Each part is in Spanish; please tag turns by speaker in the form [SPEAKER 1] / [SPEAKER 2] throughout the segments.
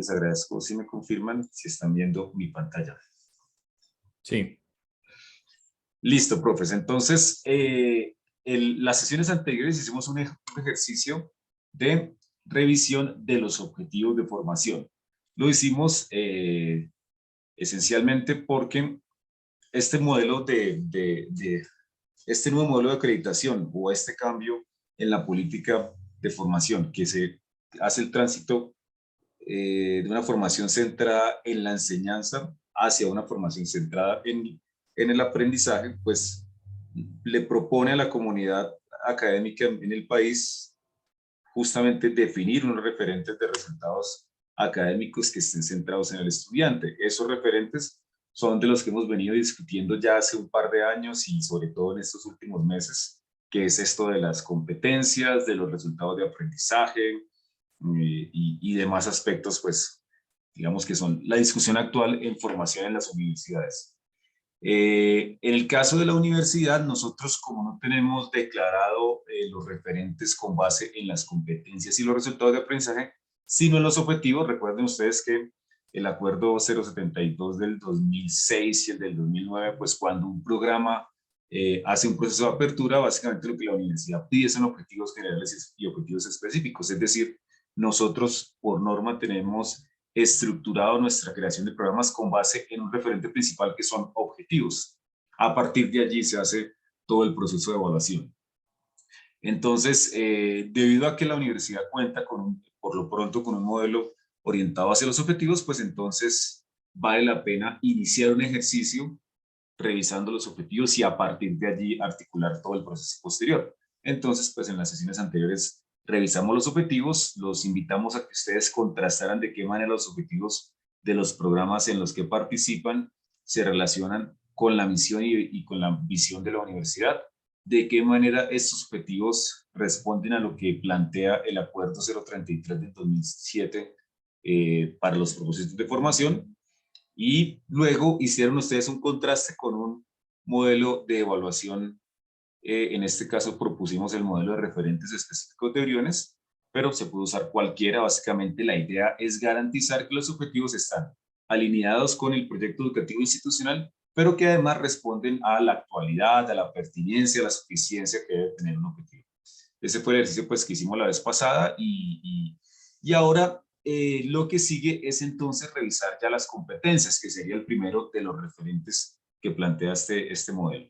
[SPEAKER 1] les agradezco si me confirman si están viendo mi pantalla.
[SPEAKER 2] Sí.
[SPEAKER 1] Listo, profes. Entonces, las sesiones anteriores hicimos un ejercicio de revisión de los objetivos de formación. Lo hicimos esencialmente porque este modelo este nuevo modelo de acreditación o este cambio en la política de formación que se hace el tránsito de una formación centrada en la enseñanza hacia una formación centrada en el aprendizaje, pues le propone a la comunidad académica en el país justamente definir unos referentes de resultados académicos que estén centrados en el estudiante. Esos referentes son de los que hemos venido discutiendo ya hace un par de años y sobre todo en estos últimos meses, que es esto de las competencias, de los resultados de aprendizaje y demás aspectos, pues digamos que son la discusión actual en formación en las universidades. En el caso de la universidad, nosotros como no tenemos declarado los referentes con base en las competencias y los resultados de aprendizaje, sino en los objetivos, recuerden ustedes que el acuerdo 072 del 2006 y el del 2009, pues cuando un programa hace un proceso de apertura, básicamente lo que la universidad pide son objetivos generales y objetivos específicos, es decir, nosotros por norma tenemos estructurado nuestra creación de programas con base en un referente principal que son objetivos. A partir de allí se hace todo el proceso de evaluación. Entonces, debido a que la universidad cuenta por lo pronto con un modelo orientado hacia los objetivos, pues entonces vale la pena iniciar un ejercicio revisando los objetivos y a partir de allí articular todo el proceso posterior. Entonces, pues en las sesiones anteriores revisamos los objetivos, los invitamos a que ustedes contrastaran de qué manera los objetivos de los programas en los que participan se relacionan con la misión y con la visión de la universidad, de qué manera estos objetivos responden a lo que plantea el acuerdo 033 del 2007 para los propósitos de formación, y luego hicieron ustedes un contraste con un modelo de evaluación. En este caso propusimos el modelo de referentes específicos de Briones, pero se puede usar cualquiera. Básicamente la idea es garantizar que los objetivos están alineados con el proyecto educativo institucional, pero que además responden a la actualidad, a la pertinencia, a la suficiencia que debe tener un objetivo. Ese fue el ejercicio pues, que hicimos la vez pasada y ahora lo que sigue es entonces revisar ya las competencias, que sería el primero de los referentes que plantea este modelo.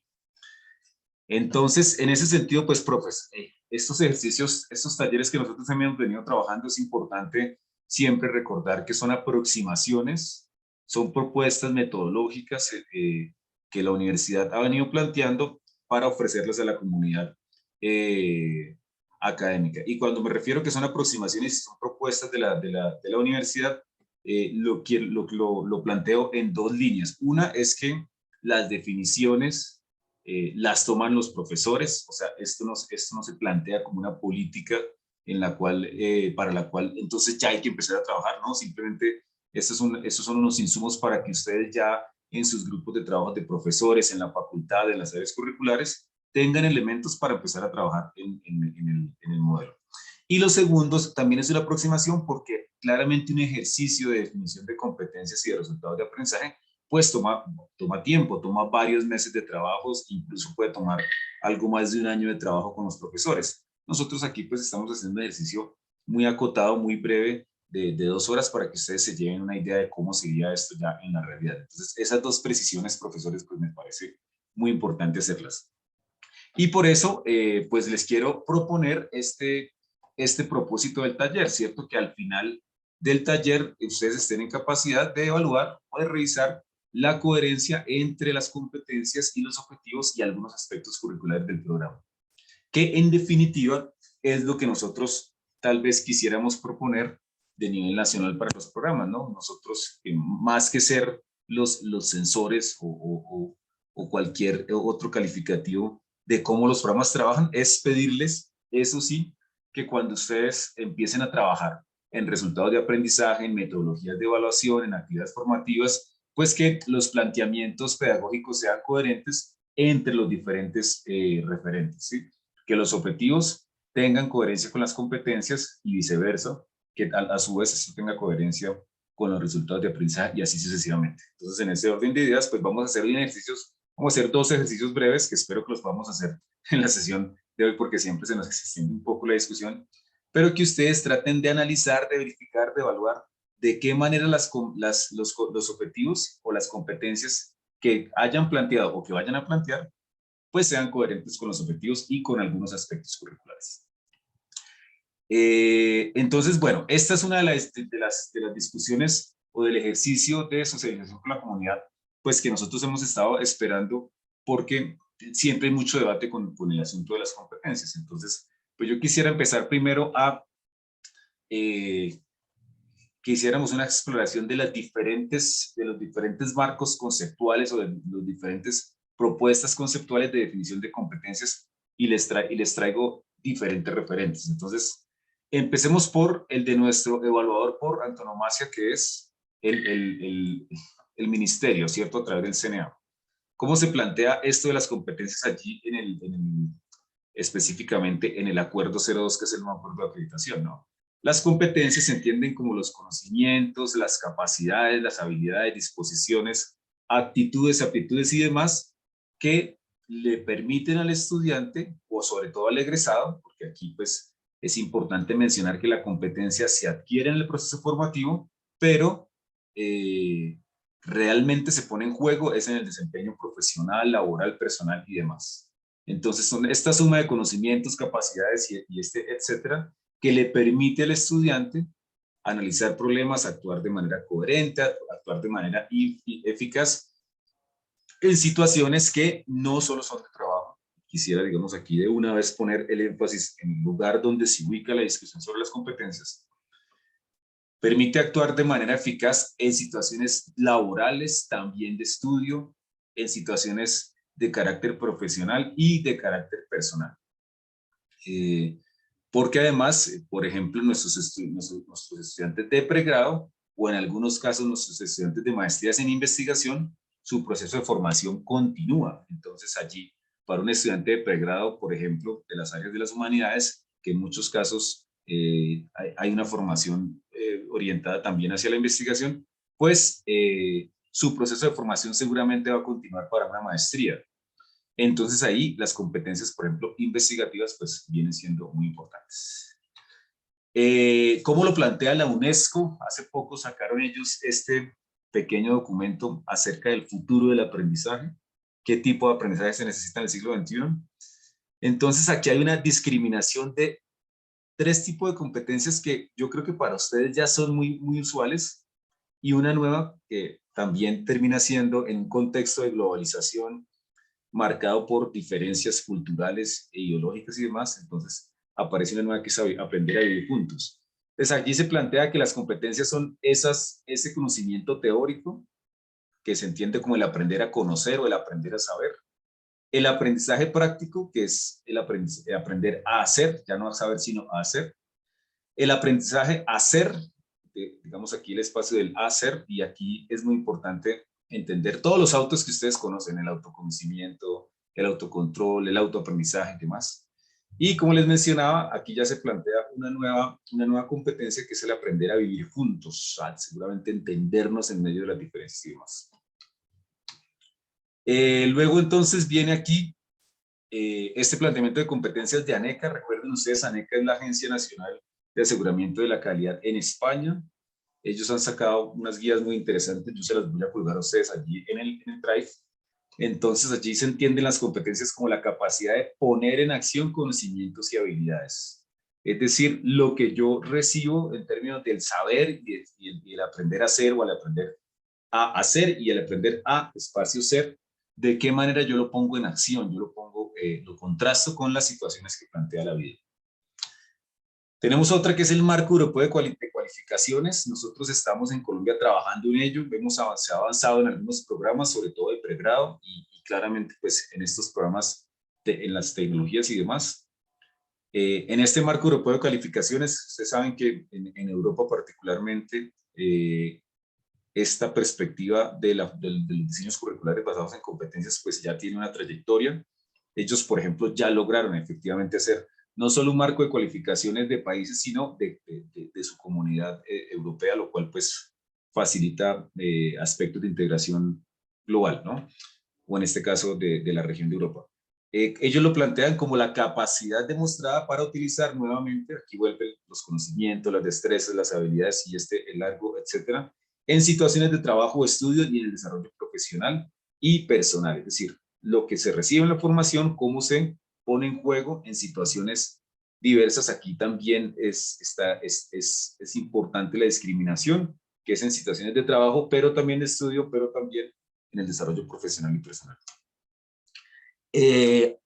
[SPEAKER 1] Entonces, en ese sentido, pues, profes, estos ejercicios, estos talleres que nosotros hemos venido trabajando, es importante siempre recordar que son aproximaciones, son propuestas metodológicas que la universidad ha venido planteando para ofrecerlas a la comunidad académica. Y cuando me refiero que son aproximaciones y son propuestas de la universidad, lo planteo en dos líneas. Una es que las definiciones las toman los profesores, o sea, esto no se plantea como una política en la cual, para la cual entonces ya hay que empezar a trabajar, ¿no? Simplemente estos son unos insumos para que ustedes ya en sus grupos de trabajo de profesores, en la facultad, en las áreas curriculares, tengan elementos para empezar a trabajar en el modelo. Y lo segundo también es una aproximación porque claramente un ejercicio de definición de competencias y de resultados de aprendizaje pues toma tiempo, toma varios meses de trabajos, incluso puede tomar algo más de un año de trabajo con los profesores. Nosotros aquí pues estamos haciendo un ejercicio muy acotado, muy breve, de 2 horas para que ustedes se lleven una idea de cómo sería esto ya en la realidad. Entonces, esas dos precisiones, profesores, pues me parece muy importante hacerlas. Y por eso, pues les quiero proponer este propósito del taller, ¿cierto? Que al final del taller ustedes estén en capacidad de evaluar o de revisar la coherencia entre las competencias y los objetivos y algunos aspectos curriculares del programa, que en definitiva es lo que nosotros tal vez quisiéramos proponer de nivel nacional para los programas, ¿no? Nosotros, más que ser los sensores o cualquier otro calificativo de cómo los programas trabajan, es pedirles, eso sí, que cuando ustedes empiecen a trabajar en resultados de aprendizaje, en metodologías de evaluación, en actividades formativas, pues que los planteamientos pedagógicos sean coherentes entre los diferentes referentes, ¿sí? Que los objetivos tengan coherencia con las competencias y viceversa, que a su vez esto tenga coherencia con los resultados de aprendizaje y así sucesivamente. Entonces, en ese orden de ideas, pues vamos a hacer ejercicios, vamos a hacer 2 ejercicios breves que espero que los podamos hacer en la sesión de hoy porque siempre se nos extiende un poco la discusión, pero que ustedes traten de analizar, de verificar, de evaluar de qué manera los objetivos o las competencias que hayan planteado o que vayan a plantear, pues sean coherentes con los objetivos y con algunos aspectos curriculares. Entonces, bueno, esta es una de las discusiones o del ejercicio de socialización con la comunidad, pues que nosotros hemos estado esperando porque siempre hay mucho debate con el asunto de las competencias. Entonces, pues yo quisiera empezar primero a que hiciéramos una exploración de los diferentes marcos conceptuales o de las diferentes propuestas conceptuales de definición de competencias y les traigo diferentes referentes. Entonces, empecemos por el de nuestro evaluador por antonomasia, que es el ministerio, ¿cierto? A través del CNA. ¿Cómo se plantea esto de las competencias allí específicamente en el acuerdo 02, que es el nuevo acuerdo de acreditación, ¿no? Las competencias se entienden como los conocimientos, las capacidades, las habilidades, disposiciones, actitudes, aptitudes y demás que le permiten al estudiante o sobre todo al egresado, porque aquí pues es importante mencionar que la competencia se adquiere en el proceso formativo, pero realmente se pone en juego es en el desempeño profesional, laboral, personal y demás. Entonces son esta suma de conocimientos, capacidades y etcétera, que le permite al estudiante analizar problemas, actuar de manera coherente, actuar de manera eficaz en situaciones que no solo son de trabajo. Quisiera, digamos, aquí de una vez poner el énfasis en el lugar donde se ubica la discusión sobre las competencias. Permite actuar de manera eficaz en situaciones laborales, también de estudio, en situaciones de carácter profesional y de carácter personal. Porque además, por ejemplo, nuestros estudiantes de pregrado o en algunos casos nuestros estudiantes de maestrías en investigación, su proceso de formación continúa. Entonces allí, para un estudiante de pregrado, por ejemplo, de las áreas de las humanidades, que en muchos casos hay una formación orientada también hacia la investigación, pues su proceso de formación seguramente va a continuar para una maestría. Entonces ahí las competencias, por ejemplo, investigativas, pues vienen siendo muy importantes. ¿Cómo lo plantea la UNESCO? Hace poco sacaron ellos este pequeño documento acerca del futuro del aprendizaje. ¿Qué tipo de aprendizaje se necesita en el siglo XXI? Entonces aquí hay una discriminación de 3 tipos de competencias que yo creo que para ustedes ya son muy usuales y una nueva que también termina siendo en un contexto de globalización marcado por diferencias culturales e ideológicas y demás. Entonces aparece una nueva que es aprender a vivir juntos. Entonces allí se plantea que las competencias son ese conocimiento teórico que se entiende como el aprender a conocer o el aprender a saber. El aprendizaje práctico, que es el aprender a hacer, ya no a saber, sino a hacer. El aprendizaje a hacer, digamos aquí el espacio del hacer, y aquí es muy importante entender todos los autos que ustedes conocen, el autoconocimiento, el autocontrol, el autoaprendizaje y demás. Y como les mencionaba, aquí ya se plantea una nueva competencia que es el aprender a vivir juntos, seguramente entendernos en medio de las diferencias y demás. Luego entonces viene aquí este planteamiento de competencias de ANECA. Recuerden ustedes, ANECA es la Agencia Nacional de Aseguramiento de la Calidad en España. Ellos han sacado unas guías muy interesantes, yo se las voy a colgar a ustedes allí en el Drive. Entonces allí se entienden las competencias como la capacidad de poner en acción conocimientos y habilidades. Es decir, lo que yo recibo en términos del saber y el aprender a hacer o al aprender a hacer y el aprender a espacio ser, de qué manera yo lo pongo en acción, yo lo contrasto con las situaciones que plantea la vida. Tenemos otra que es el marco europeo de cualificaciones. Nosotros estamos en Colombia trabajando en ello, se ha avanzado en algunos programas, sobre todo de pregrado y claramente pues en estos programas en las tecnologías y demás. En este marco europeo de calificaciones, ustedes saben que en Europa particularmente esta perspectiva de los diseños curriculares basados en competencias pues ya tiene una trayectoria. Ellos, por ejemplo, ya lograron efectivamente hacer no solo un marco de cualificaciones de países, sino de su comunidad europea, lo cual pues facilita aspectos de integración global, ¿no? O en este caso de la región de Europa. Ellos lo plantean como la capacidad demostrada para utilizar nuevamente, aquí vuelven los conocimientos, las destrezas, las habilidades y el largo, etcétera, en situaciones de trabajo o estudio y en el desarrollo profesional y personal. Es decir, lo que se recibe en la formación, cómo se pone en juego en situaciones diversas. Aquí también es importante la discriminación, que es en situaciones de trabajo, pero también de estudio, pero también en el desarrollo profesional y personal.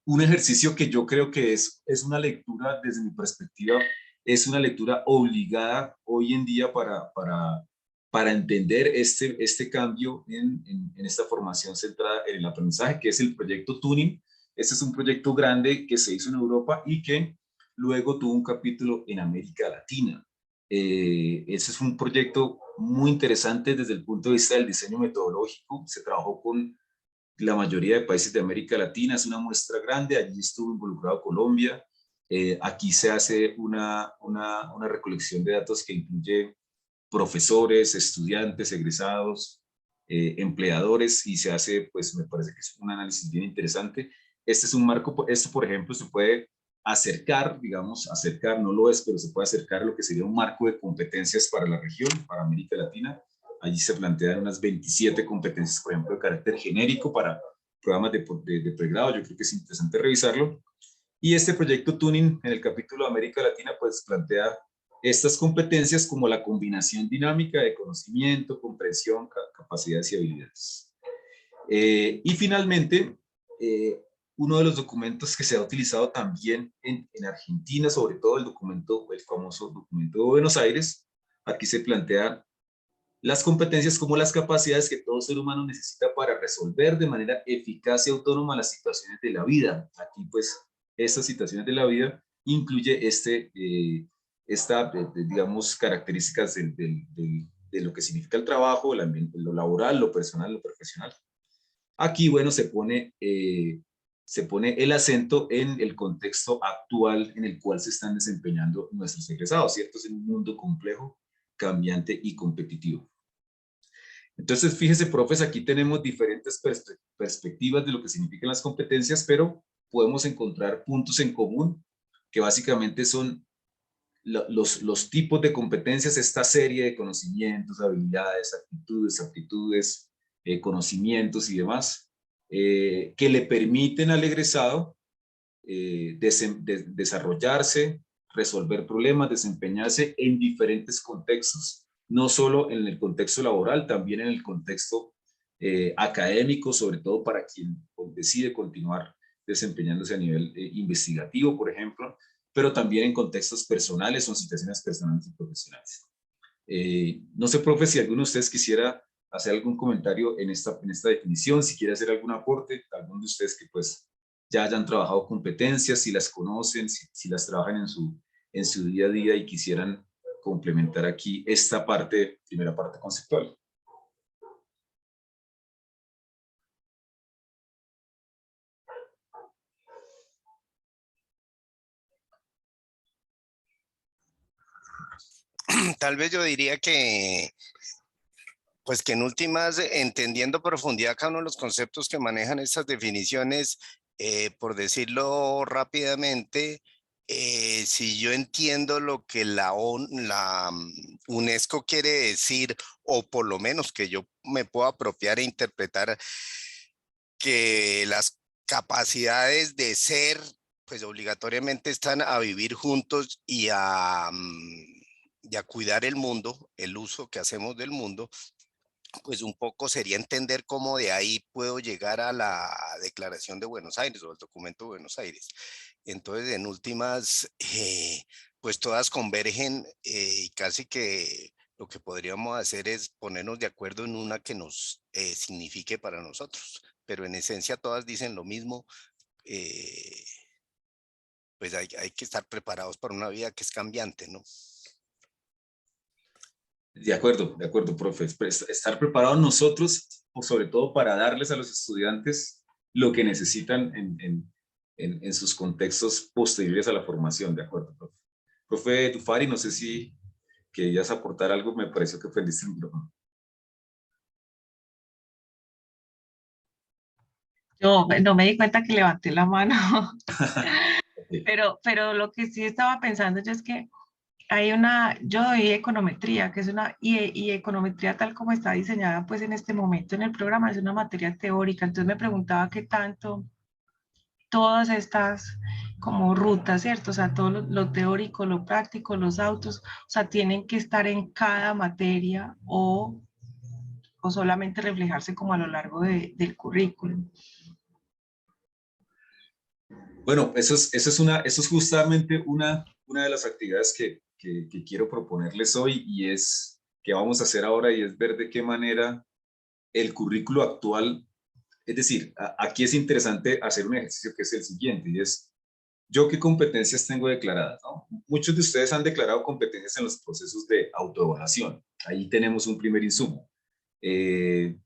[SPEAKER 1] Un ejercicio que yo creo que es una lectura, desde mi perspectiva, es una lectura obligada hoy en día para entender este cambio en esta formación centrada en el aprendizaje, que es el proyecto Tuning. Este es un proyecto grande que se hizo en Europa y que luego tuvo un capítulo en América Latina. Ese es un proyecto muy interesante desde el punto de vista del diseño metodológico. Se trabajó con la mayoría de países de América Latina, es una muestra grande, allí estuvo involucrado Colombia. Aquí se hace una recolección de datos que incluye profesores, estudiantes, egresados, empleadores, y se hace, pues me parece que es un análisis bien interesante. Este es un marco, esto por ejemplo se puede acercar, digamos, acercar, no lo es, pero se puede acercar a lo que sería un marco de competencias para la región, para América Latina. Allí se plantean unas 27 competencias, por ejemplo, de carácter genérico para programas de pregrado. Yo creo que es interesante revisarlo. Y este proyecto Tuning, en el capítulo de América Latina, pues plantea estas competencias como la combinación dinámica de conocimiento, comprensión, capacidades y habilidades. Y finalmente, uno de los documentos que se ha utilizado también en Argentina, sobre todo el famoso documento de Buenos Aires, aquí se plantea las competencias como las capacidades que todo ser humano necesita para resolver de manera eficaz y autónoma las situaciones de la vida. Aquí, pues, estas situaciones de la vida incluye digamos, características de lo que significa el trabajo, el ambiente, lo laboral, lo personal, lo profesional. Aquí, bueno, se pone el acento en el contexto actual en el cual se están desempeñando nuestros egresados, ¿cierto? Es un mundo complejo, cambiante y competitivo. Entonces, fíjese, profes, aquí tenemos diferentes perspectivas de lo que significan las competencias, pero podemos encontrar puntos en común que básicamente son los tipos de competencias, esta serie de conocimientos, habilidades, actitudes, aptitudes, conocimientos y demás, que le permiten al egresado desarrollarse, resolver problemas, desempeñarse en diferentes contextos, no solo en el contexto laboral, también en el contexto académico, sobre todo para quien decide continuar desempeñándose a nivel investigativo, por ejemplo, pero también en contextos personales o en situaciones personales y profesionales. No sé, profe, si alguno de ustedes quisiera hacer algún comentario en esta definición, si quiere hacer algún aporte, alguno de ustedes que pues ya hayan trabajado competencias, si las conocen, si las trabajan en su día a día y quisieran complementar aquí esta primera parte conceptual.
[SPEAKER 3] Tal vez yo diría que, pues que en últimas, entendiendo a profundidad cada uno de los conceptos que manejan estas definiciones, por decirlo rápidamente, si yo entiendo lo que la UNESCO quiere decir, o por lo menos que yo me puedo apropiar e interpretar que las capacidades de ser, pues obligatoriamente están a vivir juntos y a cuidar el mundo, el uso que hacemos del mundo, pues un poco sería entender cómo de ahí puedo llegar a la Declaración de Buenos Aires o el documento de Buenos Aires. Entonces, en últimas, pues todas convergen y casi que lo que podríamos hacer es ponernos de acuerdo en una que nos signifique para nosotros, pero en esencia todas dicen lo mismo. eh, pues hay que estar preparados para una vida que es cambiante, ¿no?
[SPEAKER 1] De acuerdo, profe. Estar preparados nosotros, sobre todo para darles a los estudiantes lo que necesitan en sus contextos posteriores a la formación. De acuerdo, profe. Profe Tufari, no sé si querías aportar algo, me pareció que prendiste el micrófono.
[SPEAKER 4] Yo no me di cuenta que levanté la mano,
[SPEAKER 1] Ok.
[SPEAKER 4] pero lo que sí estaba pensando yo es que yo doy econometría, que es y econometría tal como está diseñada pues en este momento en el programa es una materia teórica, entonces me preguntaba qué tanto todas estas como rutas, ¿cierto? O sea, todo lo teórico, lo práctico, los autos, o sea, tienen que estar en cada materia o solamente reflejarse como a lo largo del currículum.
[SPEAKER 1] Bueno, eso es justamente una de las actividades que quiero proponerles hoy y es que vamos a hacer ahora y es ver de qué manera el currículo actual, es decir, aquí es interesante hacer un ejercicio que es el siguiente y es, ¿yo qué competencias tengo declaradas? ¿No? Muchos de ustedes han declarado competencias en los procesos de autoevaluación. Ahí tenemos un primer insumo. Eh,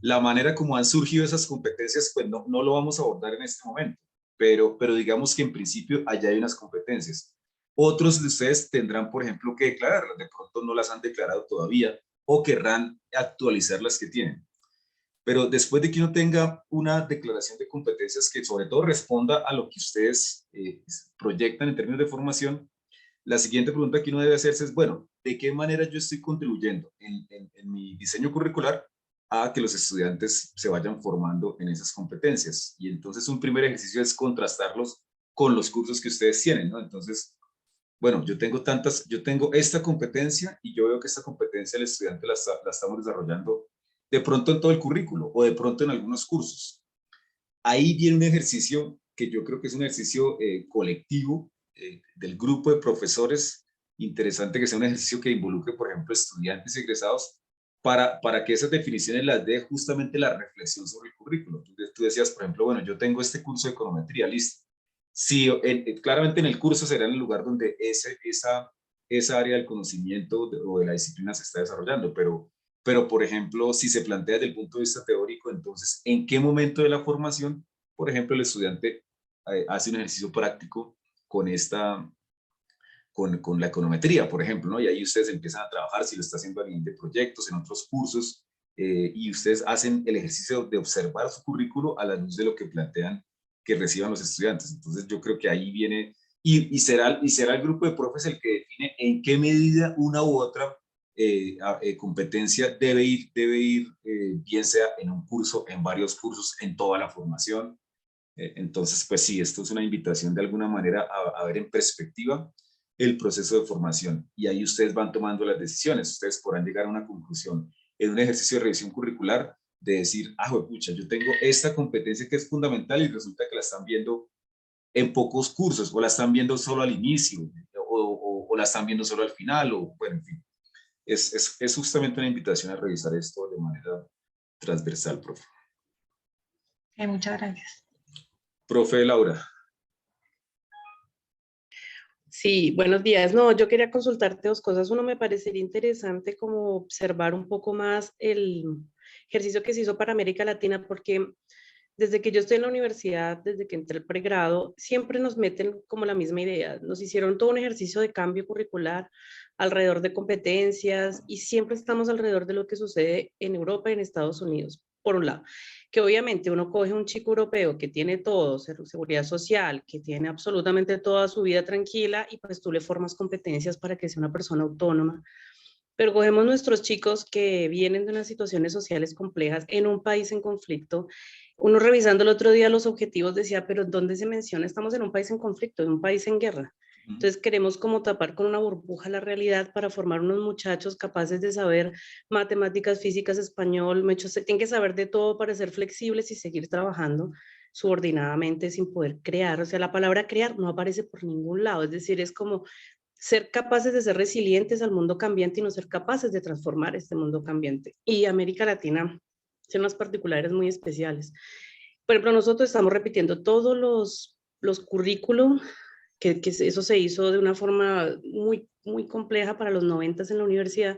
[SPEAKER 1] la manera como han surgido esas competencias, pues no lo vamos a abordar en este momento, pero digamos que en principio allá hay unas competencias. Otros de ustedes tendrán, por ejemplo, que declararlas, de pronto no las han declarado todavía o querrán actualizar las que tienen. Pero después de que uno tenga una declaración de competencias que sobre todo responda a lo que ustedes proyectan en términos de formación, la siguiente pregunta que uno debe hacerse es, bueno, ¿de qué manera yo estoy contribuyendo en mi diseño curricular a que los estudiantes se vayan formando en esas competencias? Y entonces un primer ejercicio es contrastarlos con los cursos que ustedes tienen, ¿no? Entonces, bueno, yo tengo esta competencia y yo veo que esta competencia el estudiante la estamos desarrollando de pronto en todo el currículo o de pronto en algunos cursos. Ahí viene un ejercicio que yo creo que es un ejercicio colectivo del grupo de profesores, interesante que sea un ejercicio que involucre, por ejemplo, estudiantes y egresados, para que esas definiciones las dé justamente la reflexión sobre el currículo. Tú decías, por ejemplo, bueno, yo tengo este curso de econometría, listo. Sí, claramente en el curso será en el lugar donde esa área del conocimiento o de la disciplina se está desarrollando, pero por ejemplo, si se plantea desde el punto de vista teórico, entonces, ¿en qué momento de la formación, por ejemplo, el estudiante hace un ejercicio práctico con con la econometría, por ejemplo, ¿no? Y ahí ustedes empiezan a trabajar, si lo está haciendo a nivel de proyectos, en otros cursos, y ustedes hacen el ejercicio de observar su currículo a la luz de lo que plantean que reciban los estudiantes. Entonces, yo creo que ahí viene, será el grupo de profes el que define en qué medida una u otra competencia debe ir bien sea en un curso, en varios cursos, en toda la formación. Entonces, pues sí, esto es una invitación de alguna manera a ver en perspectiva el proceso de formación y ahí ustedes van tomando las decisiones. Ustedes podrán llegar a una conclusión en un ejercicio de revisión curricular de decir, ah, pucha, yo tengo esta competencia que es fundamental y resulta que la están viendo en pocos cursos o la están viendo solo al inicio o la están viendo solo al final o bueno, en fin. Es justamente una invitación a revisar esto de manera transversal, profe.
[SPEAKER 4] Muchas gracias.
[SPEAKER 1] Profe Laura.
[SPEAKER 5] Sí, buenos días. No, yo quería consultarte dos cosas. Uno, me parecería interesante como observar un poco más el ejercicio que se hizo para América Latina, porque desde que yo estoy en la universidad, desde que entré al pregrado, siempre nos meten como la misma idea. Nos hicieron todo un ejercicio de cambio curricular alrededor de competencias y siempre estamos alrededor de lo que sucede en Europa y en Estados Unidos, por un lado. Que obviamente uno coge un chico europeo que tiene todo, seguridad social, que tiene absolutamente toda su vida tranquila y pues tú le formas competencias para que sea una persona autónoma. Pero cogemos nuestros chicos que vienen de unas situaciones sociales complejas en un país en conflicto. Uno revisando el otro día los objetivos decía, pero ¿dónde se menciona? Estamos en un país en conflicto, en un país en guerra. Entonces queremos como tapar con una burbuja la realidad para formar unos muchachos capaces de saber matemáticas, físicas, español, tienen que saber de todo para ser flexibles y seguir trabajando subordinadamente sin poder crear. O sea, la palabra crear no aparece por ningún lado. Es decir, es como ser capaces de ser resilientes al mundo cambiante y no ser capaces de transformar este mundo cambiante. Y América Latina tiene unas particulares muy especiales. Por ejemplo, nosotros estamos repitiendo todos los currículos, que eso se hizo de una forma muy compleja para los 90 en la universidad,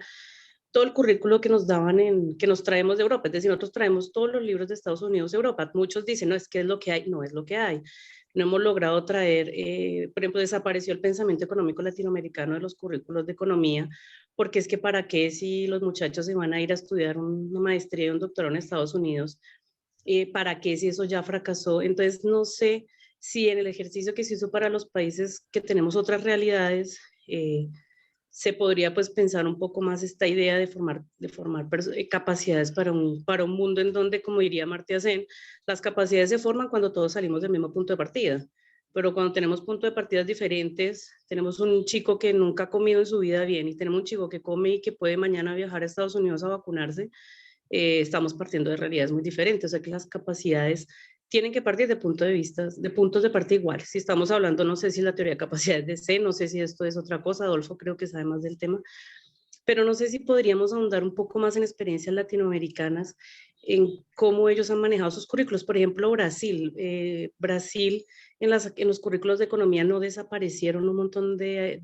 [SPEAKER 5] todo el currículo que nos daban, que nos traemos de Europa, es decir, nosotros traemos todos los libros de Estados Unidos de Europa. Muchos dicen, no, es que es lo que hay, no es lo que hay. No hemos logrado traer, por ejemplo, desapareció el pensamiento económico latinoamericano de los currículos de economía, porque es que para qué si los muchachos se van a ir a estudiar una maestría y un doctorado en Estados Unidos, ¿Para qué si eso ya fracasó? Entonces, no sé si en el ejercicio que se hizo para los países que tenemos otras realidades, se podría pues pensar un poco más esta idea de formar capacidades para un mundo en donde, como diría Amartya Sen, las capacidades se forman cuando todos salimos del mismo punto de partida. Pero cuando tenemos puntos de partida diferentes, tenemos un chico que nunca ha comido en su vida bien y tenemos un chico que come y que puede mañana viajar a Estados Unidos a vacunarse, estamos partiendo de realidades muy diferentes. O sea que las capacidades tienen que partir de puntos de partida iguales. Si estamos hablando, no sé si la teoría de capacidades de C, no sé si esto es otra cosa, Adolfo creo que sabe más del tema, pero no sé si podríamos ahondar un poco más en experiencias latinoamericanas, en cómo ellos han manejado sus currículos. Por ejemplo, Brasil. Brasil, en los currículos de economía no desaparecieron un montón de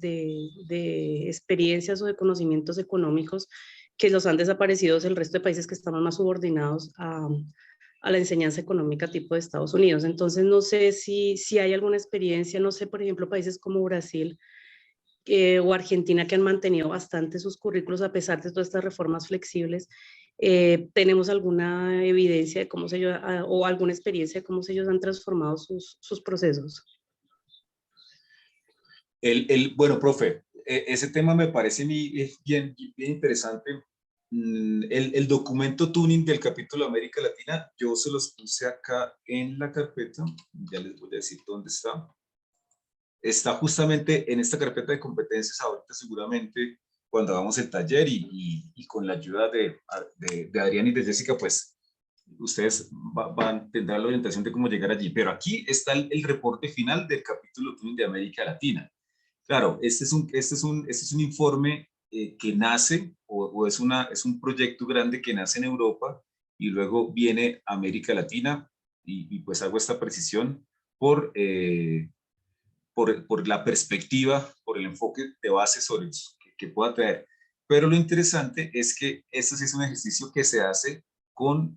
[SPEAKER 5] experiencias o de conocimientos económicos que los han desaparecido el resto de países que estaban más subordinados a la enseñanza económica tipo de Estados Unidos. Entonces, no sé si hay alguna experiencia, no sé, por ejemplo, países como Brasil, o Argentina, que han mantenido bastante sus currículos a pesar de todas estas reformas flexibles. ¿Tenemos alguna evidencia de cómo o alguna experiencia de cómo ellos han transformado sus procesos?
[SPEAKER 1] Bueno, profe, ese tema me parece bien interesante. El documento tuning del capítulo América Latina, yo se los puse acá en la carpeta, ya les voy a decir dónde está. Está justamente en esta carpeta de competencias ahorita seguramente cuando hagamos el taller y con la ayuda de Adrián y de Jessica, pues ustedes tendrán la orientación de cómo llegar allí. Pero aquí está el reporte final del capítulo tuning de América Latina. Claro, este es un informe que nace o es un proyecto grande que nace en Europa y luego viene a América Latina y pues hago esta precisión por la perspectiva, por el enfoque de base sobre que pueda traer. Pero lo interesante es que este sí es un ejercicio que se hace con,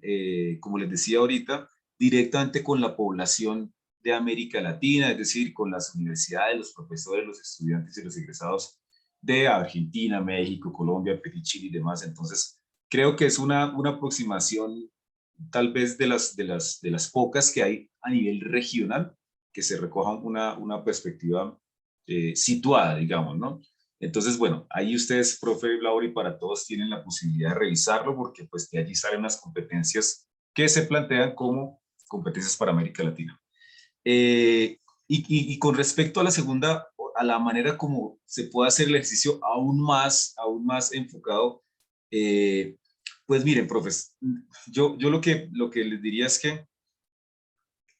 [SPEAKER 1] como les decía ahorita, directamente con la población de América Latina, es decir, con las universidades, los profesores, los estudiantes y los egresados de Argentina, México, Colombia, Perú, Chile y demás. Entonces, creo que es una aproximación tal vez de las pocas que hay a nivel regional que se recojan una perspectiva situada, digamos, ¿no? Entonces, bueno, ahí ustedes, profe Laura, y para todos tienen la posibilidad de revisarlo porque pues de allí salen las competencias que se plantean como competencias para América Latina. Y con respecto a la segunda, a la manera como se puede hacer el ejercicio aún más enfocado, pues miren, profes, yo lo que les diría es que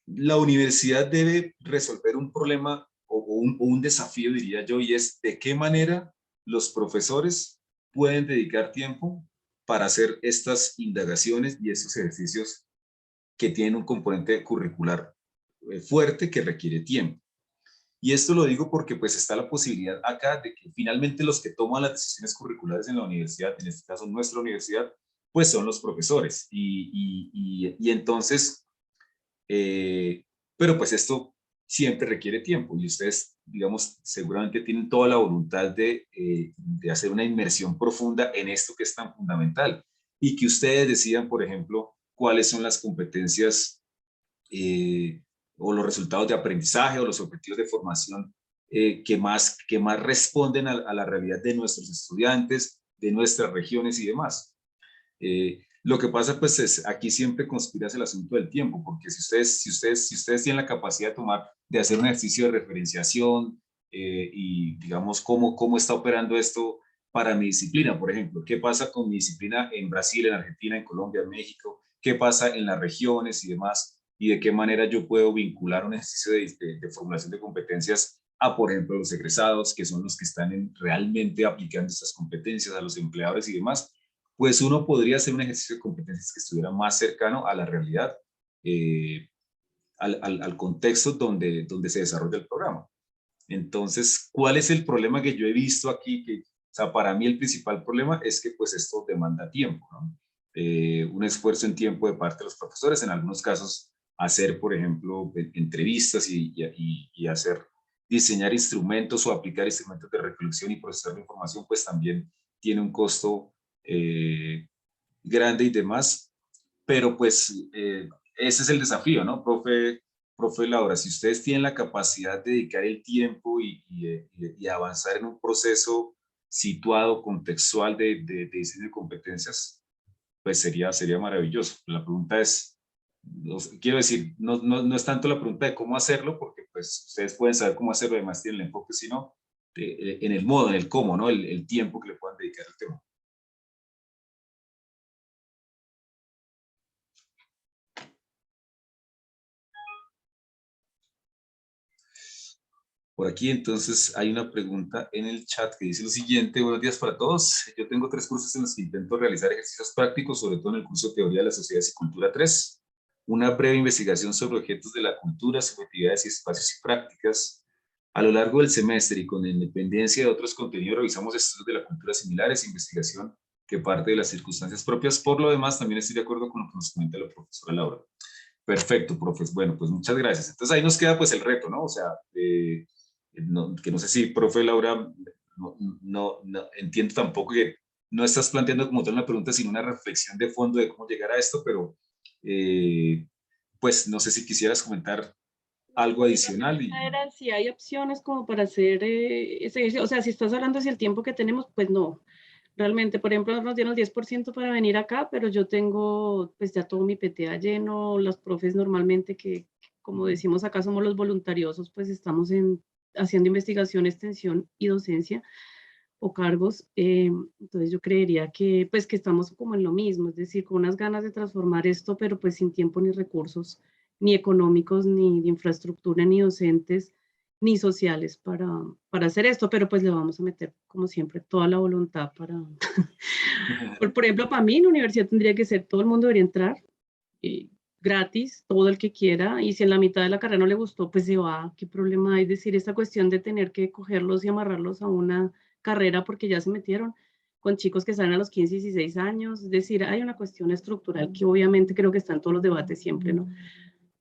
[SPEAKER 1] la universidad debe resolver un problema o un desafío, diría yo, y es de qué manera los profesores pueden dedicar tiempo para hacer estas indagaciones y estos ejercicios que tienen un componente curricular fuerte que requiere tiempo. Y esto lo digo porque pues está la posibilidad acá de que finalmente los que toman las decisiones curriculares en la universidad, en este caso nuestra universidad, pues son los profesores. Y entonces pero pues esto siempre requiere tiempo y ustedes, digamos, seguramente tienen toda la voluntad de hacer una inmersión profunda en esto que es tan fundamental y que ustedes decidan, por ejemplo, cuáles son las competencias o los resultados de aprendizaje o los objetivos de formación que más responden a la realidad de nuestros estudiantes, de nuestras regiones y demás. Lo que pasa, pues, es aquí siempre conspira el asunto del tiempo, porque si ustedes tienen la capacidad de hacer un ejercicio de referenciación y, digamos, cómo está operando esto para mi disciplina, por ejemplo, qué pasa con mi disciplina en Brasil, en Argentina, en Colombia, en México, qué pasa en las regiones y demás, y de qué manera yo puedo vincular un ejercicio de formulación de competencias a, por ejemplo, los egresados, que son los que están realmente aplicando estas competencias, a los empleadores y demás, pues uno podría hacer un ejercicio de competencias que estuviera más cercano a la realidad, al contexto donde se desarrolla el programa. Entonces, ¿cuál es el problema que yo he visto aquí? O sea, para mí el principal problema es que pues esto demanda tiempo, ¿no? Un esfuerzo en tiempo de parte de los profesores, en algunos casos hacer, por ejemplo, entrevistas y diseñar instrumentos o aplicar instrumentos de recolección y procesar la información, pues también tiene un costo grande y demás, pero pues ese es el desafío, ¿no, profe Laura? Si ustedes tienen la capacidad de dedicar el tiempo y avanzar en un proceso situado, contextual de diseño de competencias, pues sería maravilloso. La pregunta es, quiero decir, no es tanto la pregunta de cómo hacerlo, porque pues ustedes pueden saber cómo hacerlo, además tienen el enfoque, sino en el modo, en el cómo, ¿no? El tiempo que le puedan dedicar al tema. Por aquí, entonces, hay una pregunta en el chat que dice lo siguiente: buenos días para todos. Yo tengo 3 cursos en los que intento realizar ejercicios prácticos, sobre todo en el curso Teoría de las Sociedades y Cultura 3. Una breve investigación sobre objetos de la cultura, subjetividades y espacios y prácticas. A lo largo del semestre y con independencia de otros contenidos, revisamos estudios de la cultura similares, investigación que parte de las circunstancias propias. Por lo demás, también estoy de acuerdo con lo que nos comenta la profesora Laura. Perfecto, profes. Bueno, pues muchas gracias. Entonces ahí nos queda pues el reto, ¿no? O sea, que no sé si, profe Laura, no entiendo tampoco que no estás planteando como tal una pregunta, sino una reflexión de fondo de cómo llegar a esto, pero pues no sé si quisieras comentar algo adicional.
[SPEAKER 5] Era si hay opciones como para hacer ese ejercicio, o sea, si estás hablando hacia el tiempo que tenemos, pues no. Realmente, por ejemplo, nos dieron el 10% para venir acá, pero yo tengo pues ya todo mi PTA lleno, los profes normalmente que, como decimos acá, somos los voluntariosos, pues estamos haciendo investigación, extensión y docencia o cargos. Entonces yo creería que pues que estamos como en lo mismo, es decir, con unas ganas de transformar esto, pero pues sin tiempo ni recursos, ni económicos, ni de infraestructura, ni docentes, ni sociales para hacer esto, pero pues le vamos a meter, como siempre, toda la voluntad para... por ejemplo, para mí la universidad tendría que ser, todo el mundo debería entrar, gratis, todo el que quiera, y si en la mitad de la carrera no le gustó, pues se va, ¿qué problema hay? Es decir, esta cuestión de tener que cogerlos y amarrarlos a una carrera porque ya se metieron con chicos que salen a los 15 y 16 años, es decir, hay una cuestión estructural que obviamente creo que está en todos los debates siempre, ¿no?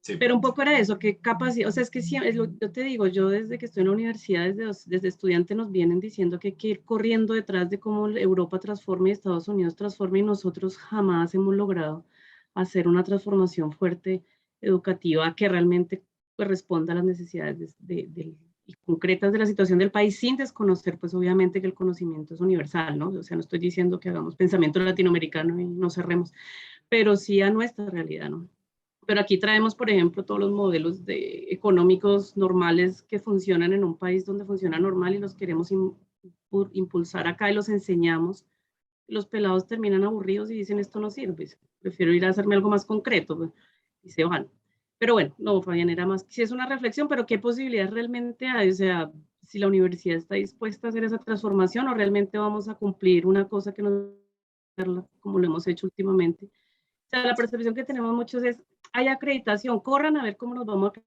[SPEAKER 5] Sí. Pero un poco era eso, que capacidad, o sea, es que sí, yo te digo, yo desde que estoy en la universidad, desde estudiante nos vienen diciendo que hay que ir corriendo detrás de cómo Europa transforma y Estados Unidos transforma, y nosotros jamás hemos logrado hacer una transformación fuerte educativa que realmente pues, responda a las necesidades y concretas de la situación del país, sin desconocer, pues obviamente que el conocimiento es universal, ¿no? O sea, no estoy diciendo que hagamos pensamiento latinoamericano y no cerremos, pero sí a nuestra realidad, ¿no? Pero aquí traemos, por ejemplo, todos los modelos económicos normales que funcionan en un país donde funciona normal y los queremos impulsar acá y los enseñamos. Los pelados terminan aburridos y dicen, esto no sirve, prefiero ir a hacerme algo más concreto, pues, y se van. Pero bueno, no, Fabián, era más, sí es una reflexión, pero ¿qué posibilidades realmente hay? O sea, si la universidad está dispuesta a hacer esa transformación o realmente vamos a cumplir una cosa que nos como lo hemos hecho últimamente. O sea, la percepción que tenemos muchos es, hay acreditación, corran a ver cómo nos vamos a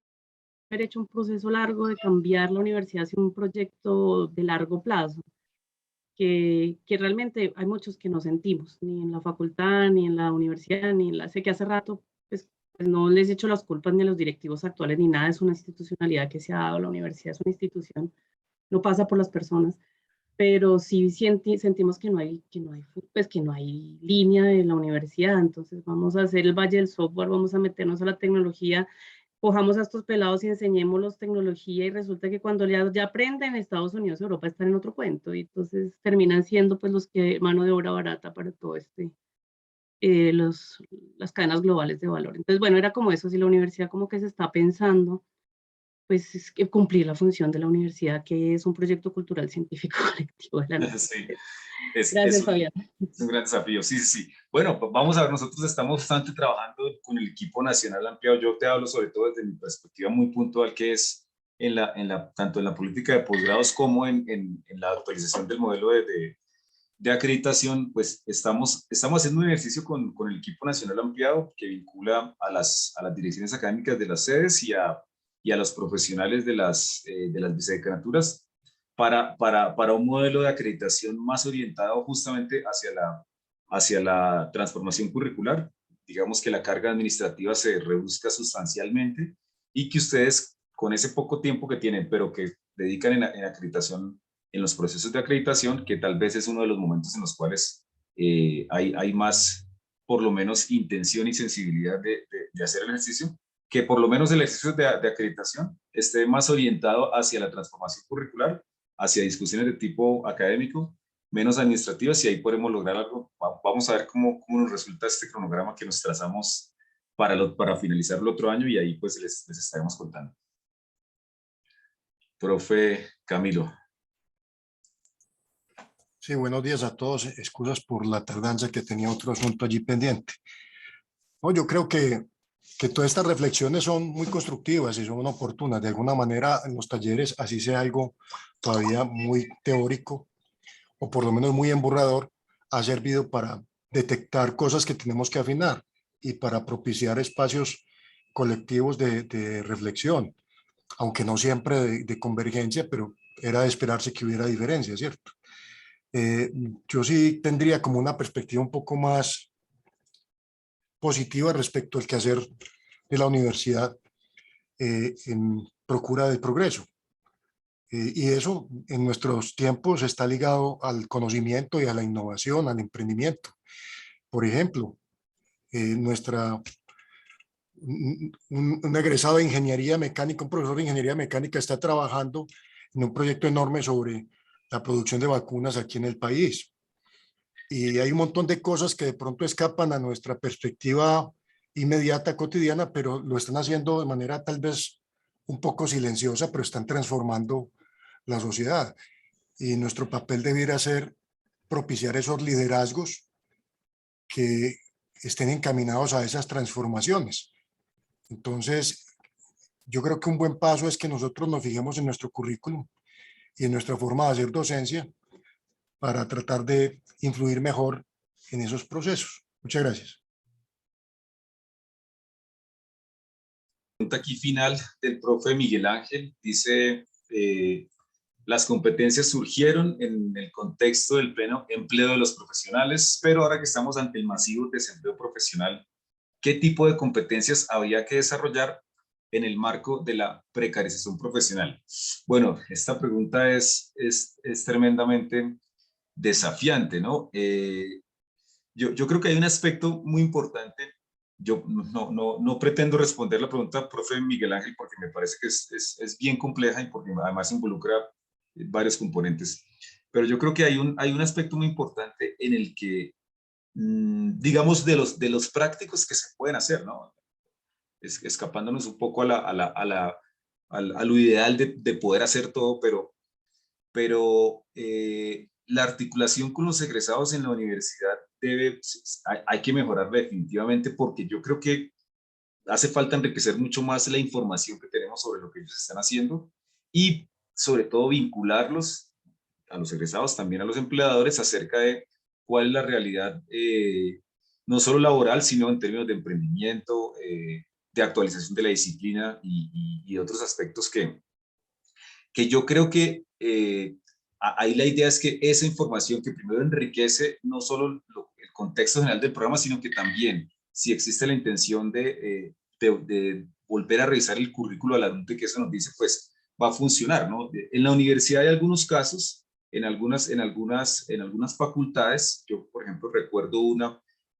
[SPEAKER 5] haber hecho un proceso largo de cambiar la universidad hacia un proyecto de largo plazo, que realmente hay muchos que no sentimos, ni en la facultad, ni en la universidad, ni en la... Sé que hace rato, pues no les he hecho las culpas ni a los directivos actuales, ni nada, es una institucionalidad que se ha dado, la universidad es una institución, no pasa por las personas, pero sí sentimos que no hay línea de la universidad, entonces vamos a hacer el valle del software, vamos a meternos a la tecnología, cojamos a estos pelados y enseñémoslos tecnología y resulta que cuando ya aprenden Estados Unidos, Europa están en otro cuento y entonces terminan siendo pues los que mano de obra barata para todo las cadenas globales de valor. Entonces, bueno, era como eso, si la universidad como que se está pensando pues es que cumplir la función de la universidad, que es un proyecto cultural científico colectivo de la nación.
[SPEAKER 1] Sí,
[SPEAKER 5] Gracias, Fabián.
[SPEAKER 1] Es un gran desafío, sí, sí, sí. Bueno, vamos a ver, nosotros estamos bastante trabajando con el equipo nacional ampliado. Yo te hablo sobre todo desde mi perspectiva muy puntual, que es tanto en la política de posgrados como en la actualización del modelo de acreditación. Pues estamos haciendo un ejercicio con el equipo nacional ampliado que vincula a las direcciones académicas de las sedes y a los profesionales de las vicedecanaturas para un modelo de acreditación más orientado justamente hacia la transformación curricular. Digamos que la carga administrativa se reduzca sustancialmente y que ustedes, con ese poco tiempo que tienen, pero que dedican en acreditación, en los procesos de acreditación, que tal vez es uno de los momentos en los cuales hay más por lo menos intención y sensibilidad de hacer el ejercicio, que por lo menos el ejercicio de acreditación esté más orientado hacia la transformación curricular, hacia discusiones de tipo académico, menos administrativas, y ahí podemos lograr algo. Vamos a ver cómo nos resulta este cronograma que nos trazamos para finalizar el otro año, y ahí pues les estaremos contando. Profe Camilo.
[SPEAKER 6] Sí, buenos días a todos. Excusas por la tardanza, que tenía otro asunto allí pendiente. No, yo creo que todas estas reflexiones son muy constructivas y son oportunas. De alguna manera, en los talleres, así sea algo todavía muy teórico o por lo menos muy emburrador, ha servido para detectar cosas que tenemos que afinar y para propiciar espacios colectivos de reflexión, aunque no siempre de convergencia, pero era de esperarse que hubiera diferencia, ¿cierto? Yo sí tendría como una perspectiva un poco más positiva respecto al quehacer de la universidad en procura del progreso. Y eso en nuestros tiempos está ligado al conocimiento y a la innovación, al emprendimiento. Por ejemplo, un egresado de ingeniería mecánica, un profesor de ingeniería mecánica está trabajando en un proyecto enorme sobre la producción de vacunas aquí en el país. Y hay un montón de cosas que de pronto escapan a nuestra perspectiva inmediata, cotidiana, pero lo están haciendo de manera tal vez un poco silenciosa, pero están transformando la sociedad. Y nuestro papel debiera ser propiciar esos liderazgos que estén encaminados a esas transformaciones. Entonces, yo creo que un buen paso es que nosotros nos fijemos en nuestro currículum y en nuestra forma de hacer docencia para tratar de influir mejor en esos procesos. Muchas gracias.
[SPEAKER 1] Pregunta aquí final del profe Miguel Ángel. Dice, las competencias surgieron en el contexto del pleno empleo de los profesionales, pero ahora que estamos ante el masivo desempleo profesional, ¿qué tipo de competencias habría que desarrollar en el marco de la precarización profesional? Bueno, esta pregunta es tremendamente desafiante, ¿no? Yo creo que hay un aspecto muy importante. Yo no pretendo responder la pregunta, profe Miguel Ángel, porque me parece que es bien compleja y porque además involucra varios componentes. Pero yo creo que hay un aspecto muy importante en el que, digamos, de los prácticos que se pueden hacer, ¿no? Escapándonos un poco a lo ideal de poder hacer todo, pero la articulación con los egresados en la universidad hay que mejorarla definitivamente, porque yo creo que hace falta enriquecer mucho más la información que tenemos sobre lo que ellos están haciendo, y sobre todo vincularlos a los egresados, también a los empleadores, acerca de cuál es la realidad, no solo laboral, sino en términos de emprendimiento, de actualización de la disciplina y otros aspectos que yo creo que ahí la idea es que esa información que primero enriquece no solo el contexto general del programa, sino que también, si existe la intención de volver a revisar el currículo al adulto y que eso nos dice, pues va a funcionar, ¿no? En la universidad hay algunos casos, en algunas facultades. Yo, por ejemplo, recuerdo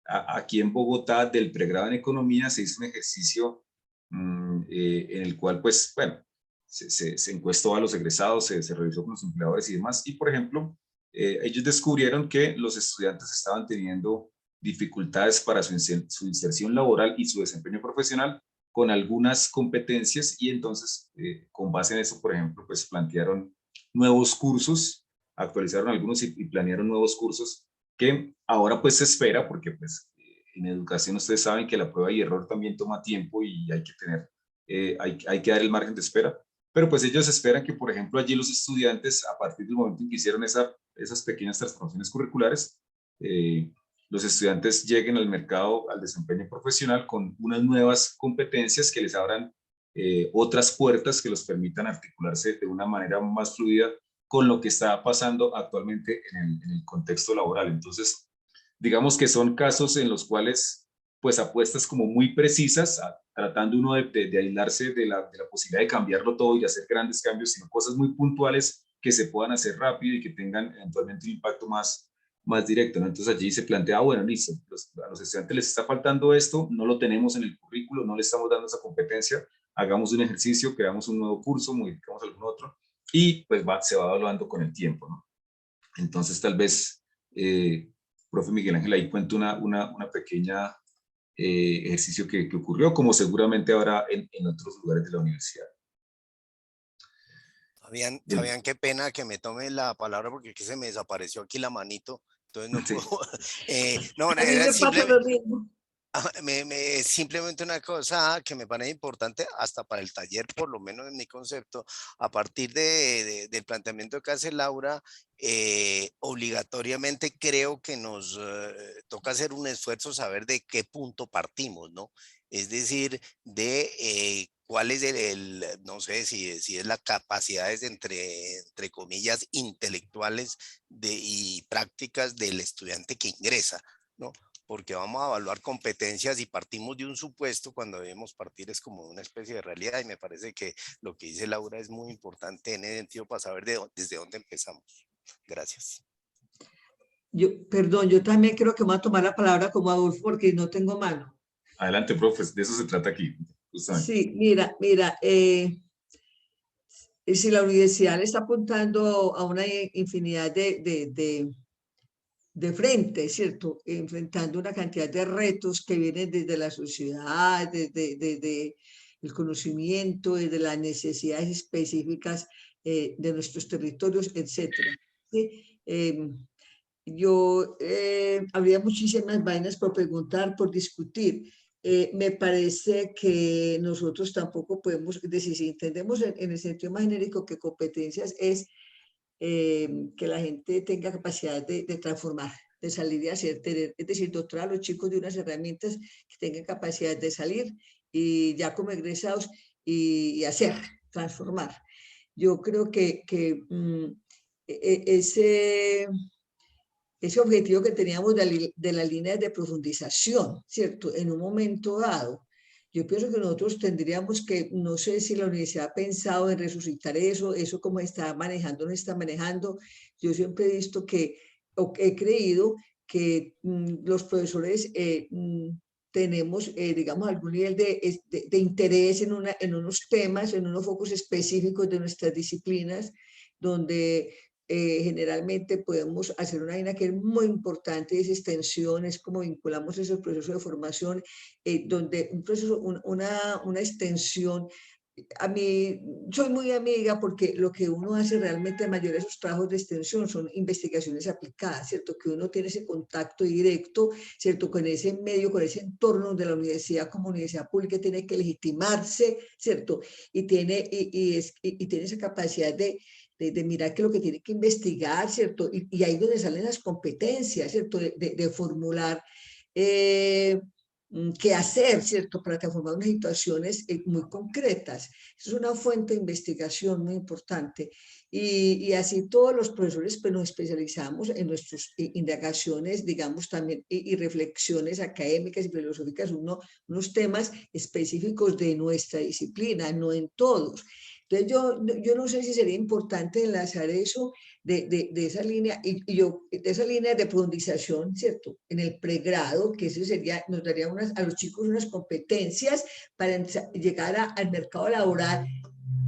[SPEAKER 1] aquí en Bogotá, del pregrado en economía, se hizo un ejercicio en el cual, pues, bueno, se encuestó a los egresados, se revisó con los empleadores y demás, y por ejemplo, ellos descubrieron que los estudiantes estaban teniendo dificultades para su inserción laboral y su desempeño profesional con algunas competencias, y entonces, con base en eso, por ejemplo, pues plantearon nuevos cursos, actualizaron algunos y planearon nuevos cursos que ahora pues se espera, porque pues en educación ustedes saben que la prueba y error también toma tiempo y hay que tener, hay que dar el margen de espera. Pero pues ellos esperan que, por ejemplo, allí los estudiantes, a partir del momento en que hicieron esas pequeñas transformaciones curriculares, los estudiantes lleguen al mercado, al desempeño profesional, con unas nuevas competencias que les abran otras puertas que los permitan articularse de una manera más fluida con lo que está pasando actualmente en el contexto laboral. Entonces, digamos que son casos en los cuales, pues, apuestas como muy precisas, tratando uno de aislarse de la posibilidad de cambiarlo todo y de hacer grandes cambios, sino cosas muy puntuales que se puedan hacer rápido y que tengan eventualmente un impacto más más directo, ¿no? Entonces allí se plantea, bueno, listo, a los estudiantes les está faltando esto, no lo tenemos en el currículo, no le estamos dando esa competencia, hagamos un ejercicio, creamos un nuevo curso, modificamos algún otro, y pues se va evaluando con el tiempo, ¿no? Entonces tal vez, profe Miguel Ángel, ahí cuento una pequeña ejercicio que ocurrió, como seguramente habrá en otros lugares de la universidad.
[SPEAKER 3] Fabián, qué pena que me tome la palabra porque aquí se me desapareció aquí la manito, entonces no puedo. No,
[SPEAKER 7] A mí
[SPEAKER 3] era
[SPEAKER 7] me pasa lo mismo.
[SPEAKER 3] simplemente una cosa que me parece importante hasta para el taller, por lo menos en mi concepto, a partir del planteamiento que hace Laura, obligatoriamente creo que nos toca hacer un esfuerzo, saber de qué punto partimos, ¿no? Es decir, de cuál es no sé si es la capacidades entre comillas intelectuales y prácticas del estudiante que ingresa, ¿no? Porque vamos a evaluar competencias y partimos de un supuesto cuando debemos partir es como una especie de realidad, y me parece que lo que dice Laura es muy importante en ese sentido para saber desde dónde empezamos. Gracias.
[SPEAKER 7] Perdón, yo también creo que me voy a tomar la palabra como Adolfo porque no tengo mano.
[SPEAKER 1] Adelante, profe, de eso se trata aquí, justamente.
[SPEAKER 7] Sí, mira, si la universidad le está apuntando a una infinidad de frente, ¿cierto? Enfrentando una cantidad de retos que vienen desde la sociedad, desde el conocimiento, desde las necesidades específicas de nuestros territorios, etcétera. ¿Sí? Habría muchísimas vainas por preguntar, por discutir. Me parece que nosotros tampoco podemos decir, si entendemos en el sentido más genérico que competencias es que la gente tenga capacidad de transformar, de salir y hacer, es decir, dotar a los chicos de unas herramientas que tengan capacidad de salir y ya como egresados y hacer, transformar. Yo creo que ese objetivo que teníamos de la línea de profundización, ¿cierto? En un momento dado, yo pienso que nosotros tendríamos que, no sé si la universidad ha pensado en resucitar eso como está manejando, no está manejando. Yo siempre he visto o he creído que los profesores tenemos, digamos, algún nivel de interés en unos temas, en unos focos específicos de nuestras disciplinas, donde generalmente podemos hacer una vaina que es muy importante, es extensión, es como vinculamos ese proceso de formación, donde un proceso, una extensión. A mí, soy muy amiga porque lo que uno hace realmente, la mayoría de esos trabajos de extensión son investigaciones aplicadas, ¿cierto? Que uno tiene ese contacto directo, ¿cierto? Con ese medio, con ese entorno donde la universidad como universidad pública tiene que legitimarse, ¿cierto? Y tiene esa capacidad de mirar que lo que tiene que investigar, ¿cierto? Y ahí es donde salen las competencias, ¿cierto? De formular qué hacer, ¿cierto? Para transformar unas situaciones muy concretas. Eso es una fuente de investigación muy importante. Y así todos los profesores pues, nos especializamos en nuestras indagaciones, digamos, también, y reflexiones académicas y filosóficas, unos temas específicos de nuestra disciplina, no en todos. Entonces yo no sé si sería importante enlazar eso de esa línea, de esa línea de profundización, ¿cierto? En el pregrado, que eso nos daría a los chicos unas competencias para llegar al mercado laboral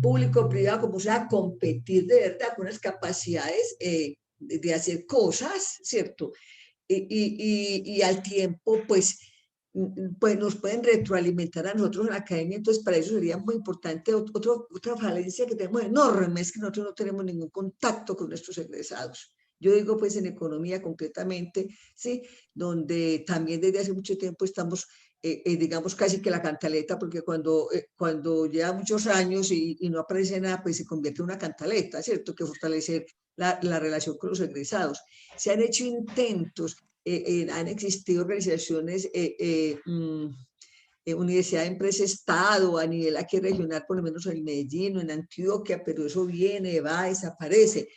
[SPEAKER 7] público-privado, como sea, competir de verdad con unas capacidades de hacer cosas, ¿cierto? Y al tiempo, pues nos pueden retroalimentar a nosotros en la academia, entonces para eso sería muy importante. Otra falencia que tenemos enorme es que nosotros no tenemos ningún contacto con nuestros egresados. Yo digo pues en economía concretamente, ¿sí? Donde también desde hace mucho tiempo estamos, digamos casi que la cantaleta, porque cuando lleva muchos años y no aparece nada, pues se convierte en una cantaleta, ¿cierto? Que fortalecer la relación con los egresados. Se han hecho intentos, han existido organizaciones, Universidad de Empresa Estado, a nivel aquí regional, por lo menos en Medellín o en Antioquia, pero eso viene, va, desaparece.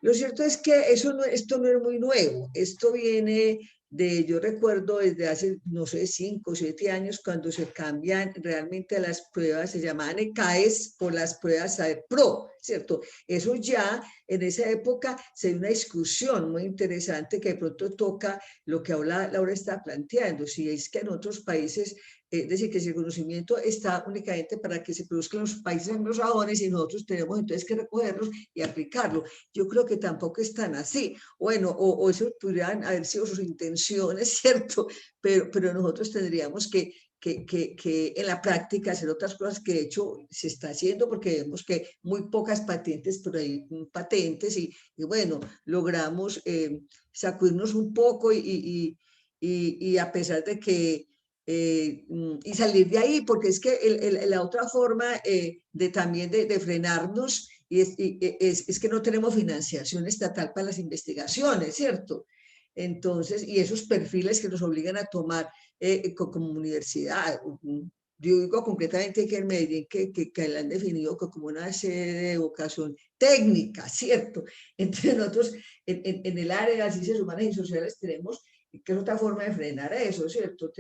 [SPEAKER 7] Lo cierto es que esto no es muy nuevo, esto viene yo recuerdo desde hace, no sé, 5 o 7 años, cuando se cambian realmente las pruebas, se llamaban ECAES por las pruebas PRO, ¿cierto? Eso ya en esa época se dio una discusión muy interesante que de pronto toca lo que ahora Laura está planteando, si es que en otros países, es decir, que si el conocimiento está únicamente para que se produzcan los países anglosajones y nosotros tenemos entonces que recogerlos y aplicarlo. Yo creo que tampoco es tan así. Bueno, o eso podrían haber sido sus intenciones, ¿cierto? Pero nosotros tendríamos que en la práctica hacer otras cosas que de hecho se está haciendo, porque vemos que muy pocas patentes, pero hay patentes y bueno, logramos sacudirnos un poco y a pesar de que y salir de ahí, porque es que la otra forma de también de frenarnos es que no tenemos financiación estatal para las investigaciones, ¿cierto? Entonces, y esos perfiles que nos obligan a tomar como universidad. Yo digo concretamente que en Medellín, que la han definido como una sede de vocación técnica, ¿cierto? Entonces nosotros en el área de las ciencias humanas y sociales tenemos que es otra forma de frenar eso, ¿cierto?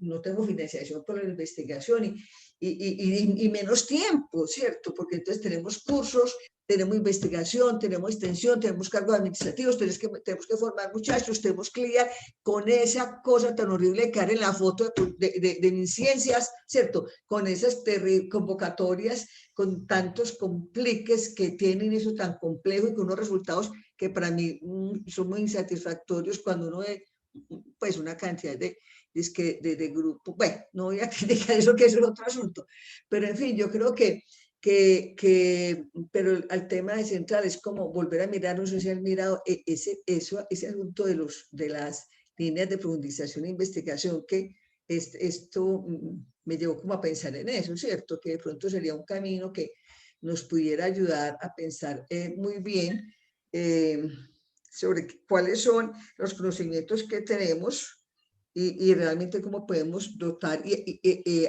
[SPEAKER 7] No tenemos financiación por la investigación y menos tiempo, ¿cierto? Porque entonces tenemos cursos, tenemos investigación, tenemos extensión, tenemos cargos administrativos, tenemos que formar muchachos, tenemos que lidiar con esa cosa tan horrible de caer en la foto de mis ciencias, ¿cierto? Con esas convocatorias, con tantos compliques que tienen eso tan complejo y con unos resultados que para mí son muy insatisfactorios cuando uno ve pues una cantidad de grupos. Bueno, no voy a criticar eso, que eso es otro asunto, pero en fin, yo creo pero el tema de central es como volver a mirar, no sé si han mirado ese asunto de las líneas de profundización e investigación, que esto me llevó como a pensar en eso, ¿cierto? Que de pronto sería un camino que nos pudiera ayudar a pensar muy bien sobre cuáles son los conocimientos que tenemos y realmente cómo podemos dotar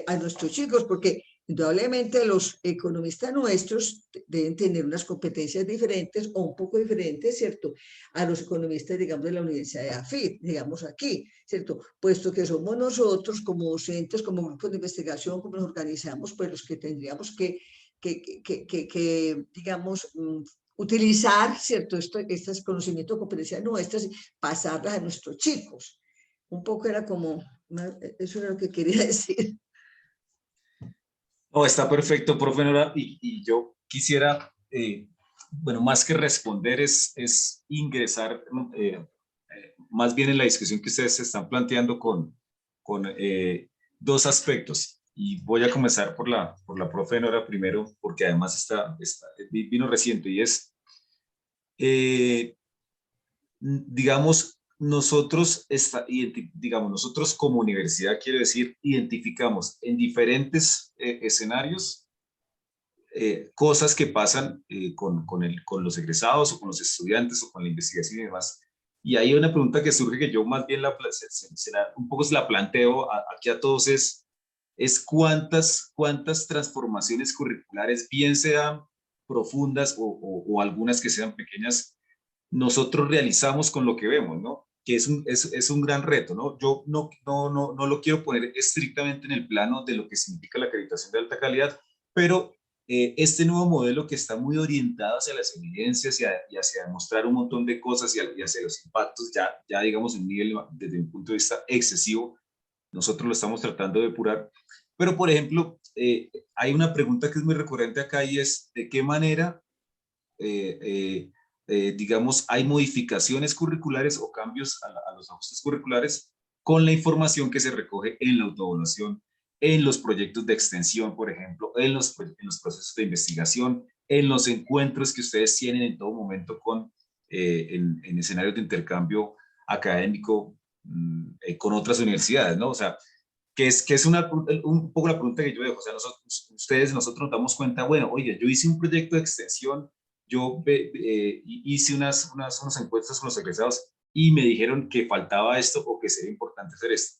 [SPEAKER 7] a nuestros chicos, porque indudablemente los economistas nuestros deben tener unas competencias diferentes o un poco diferentes, ¿cierto? A los economistas, digamos, de la Universidad de AFIT, digamos aquí, ¿cierto? Puesto que somos nosotros como docentes, como grupos de investigación, como nos organizamos, pues los que tendríamos que digamos, utilizar, ¿cierto? Estos conocimientos, competencias nuestras, pasarlas a nuestros chicos. Un poco era como, eso era lo que quería decir.
[SPEAKER 1] No, está perfecto, profe Nora, y yo quisiera, bueno, más que responder es ingresar más bien en la discusión que ustedes se están planteando con dos aspectos. Y voy a comenzar por la profe Nora primero, porque además vino reciente, y es, digamos, nosotros como universidad, quiero decir, identificamos en diferentes escenarios cosas que pasan con los egresados o con los estudiantes o con la investigación y demás. Y hay una pregunta que surge que yo más bien un poco se la planteo aquí a todos, es cuántas transformaciones curriculares, bien sean profundas o algunas que sean pequeñas, nosotros realizamos con lo que vemos, ¿no? Que es un gran reto, ¿no? Yo no lo quiero poner estrictamente en el plano de lo que significa la acreditación de alta calidad, pero este nuevo modelo que está muy orientado hacia las evidencias y hacia demostrar un montón de cosas y hacia los impactos, ya digamos en un nivel desde un punto de vista excesivo, nosotros lo estamos tratando de depurar. Pero, por ejemplo, hay una pregunta que es muy recurrente acá y es, ¿de qué manera digamos, hay modificaciones curriculares o cambios a los ajustes curriculares con la información que se recoge en la autoevaluación, en los proyectos de extensión, por ejemplo, en los procesos de investigación, en los encuentros que ustedes tienen en todo momento en escenarios de intercambio académico con otras universidades, ¿no? O sea, que es un poco la pregunta que yo dejo. O sea, nosotros nos damos cuenta, bueno, oye, yo hice un proyecto de extensión, yo hice unos encuestas con los egresados y me dijeron que faltaba esto o que sería importante hacer esto.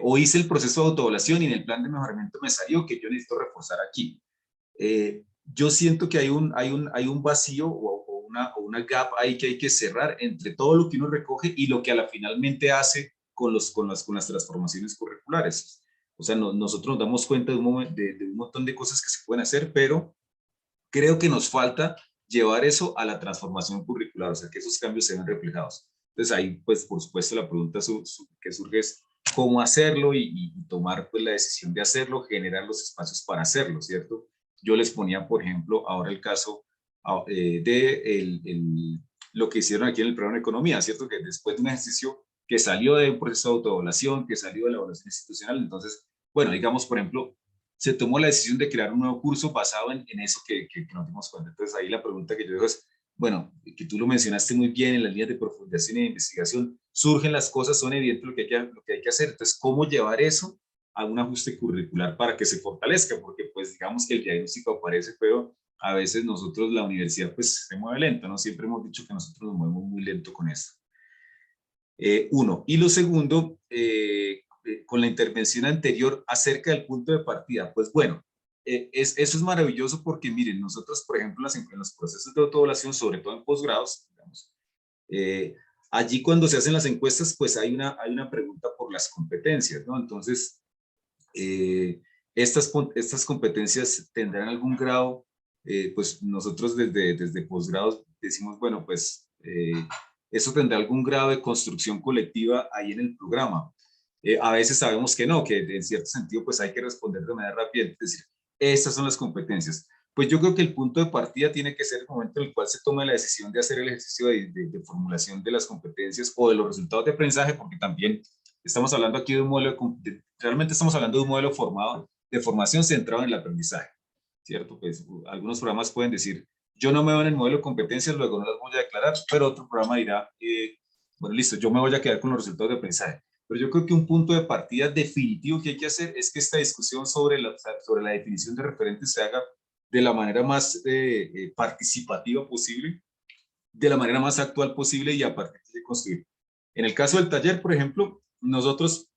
[SPEAKER 1] O hice el proceso de autoevaluación y en el plan de mejoramiento me salió que yo necesito reforzar aquí. Yo siento que hay un vacío o una gap ahí que hay que cerrar entre todo lo que uno recoge y lo que a la finalmente hace con las transformaciones curriculares. O sea, nosotros nos damos cuenta de un montón de cosas que se pueden hacer, pero creo que nos falta llevar eso a la transformación curricular, o sea, que esos cambios se ven reflejados. Entonces ahí, pues, por supuesto, la pregunta que surge es cómo hacerlo y tomar pues, la decisión de hacerlo, generar los espacios para hacerlo, ¿cierto? Yo les ponía, por ejemplo, ahora el caso de lo que hicieron aquí en el programa de economía, ¿cierto? Que después de un ejercicio que salió de un proceso de autoevaluación, que salió de la evaluación institucional, entonces, bueno, digamos, por ejemplo, se tomó la decisión de crear un nuevo curso basado en eso que nos dimos cuenta. Entonces ahí la pregunta que yo dejo es, bueno, que tú lo mencionaste muy bien en las líneas de profundización y de investigación, surgen las cosas, son evidentes lo que hay que hacer, entonces cómo llevar eso a un ajuste curricular para que se fortalezca, porque pues digamos que el diagnóstico aparece, pero a veces nosotros, la universidad, pues se mueve lento, ¿no? Siempre hemos dicho que nosotros nos movemos muy lento con esto. Uno. Y lo segundo, con la intervención anterior acerca del punto de partida, pues bueno, eso es maravilloso porque miren, nosotros, por ejemplo, en los procesos de autoevaluación, sobre todo en posgrados, digamos, allí cuando se hacen las encuestas, pues hay una pregunta por las competencias, ¿no? Entonces, estas competencias tendrán algún grado, pues nosotros desde posgrados decimos, bueno, pues eso tendrá algún grado de construcción colectiva ahí en el programa. A veces sabemos que no, que en cierto sentido pues hay que responder de manera rápida, es decir, estas son las competencias. Pues yo creo que el punto de partida tiene que ser el momento en el cual se toma la decisión de hacer el ejercicio de formulación de las competencias o de los resultados de aprendizaje, porque también estamos hablando aquí de un modelo, realmente estamos hablando de un modelo formado, de formación centrado en el aprendizaje, ¿cierto? Pues algunos programas pueden decir, yo no me veo en el modelo de competencias, luego no las voy a declarar, pero otro programa dirá, bueno, listo, yo me voy a quedar con los resultados de aprendizaje. Pero yo creo que un punto de partida definitivo que hay que hacer es que esta discusión sobre la definición de referentes se haga de la manera más participativa posible, de la manera más actual posible y a partir de construir. En el caso del taller, por ejemplo, nosotros,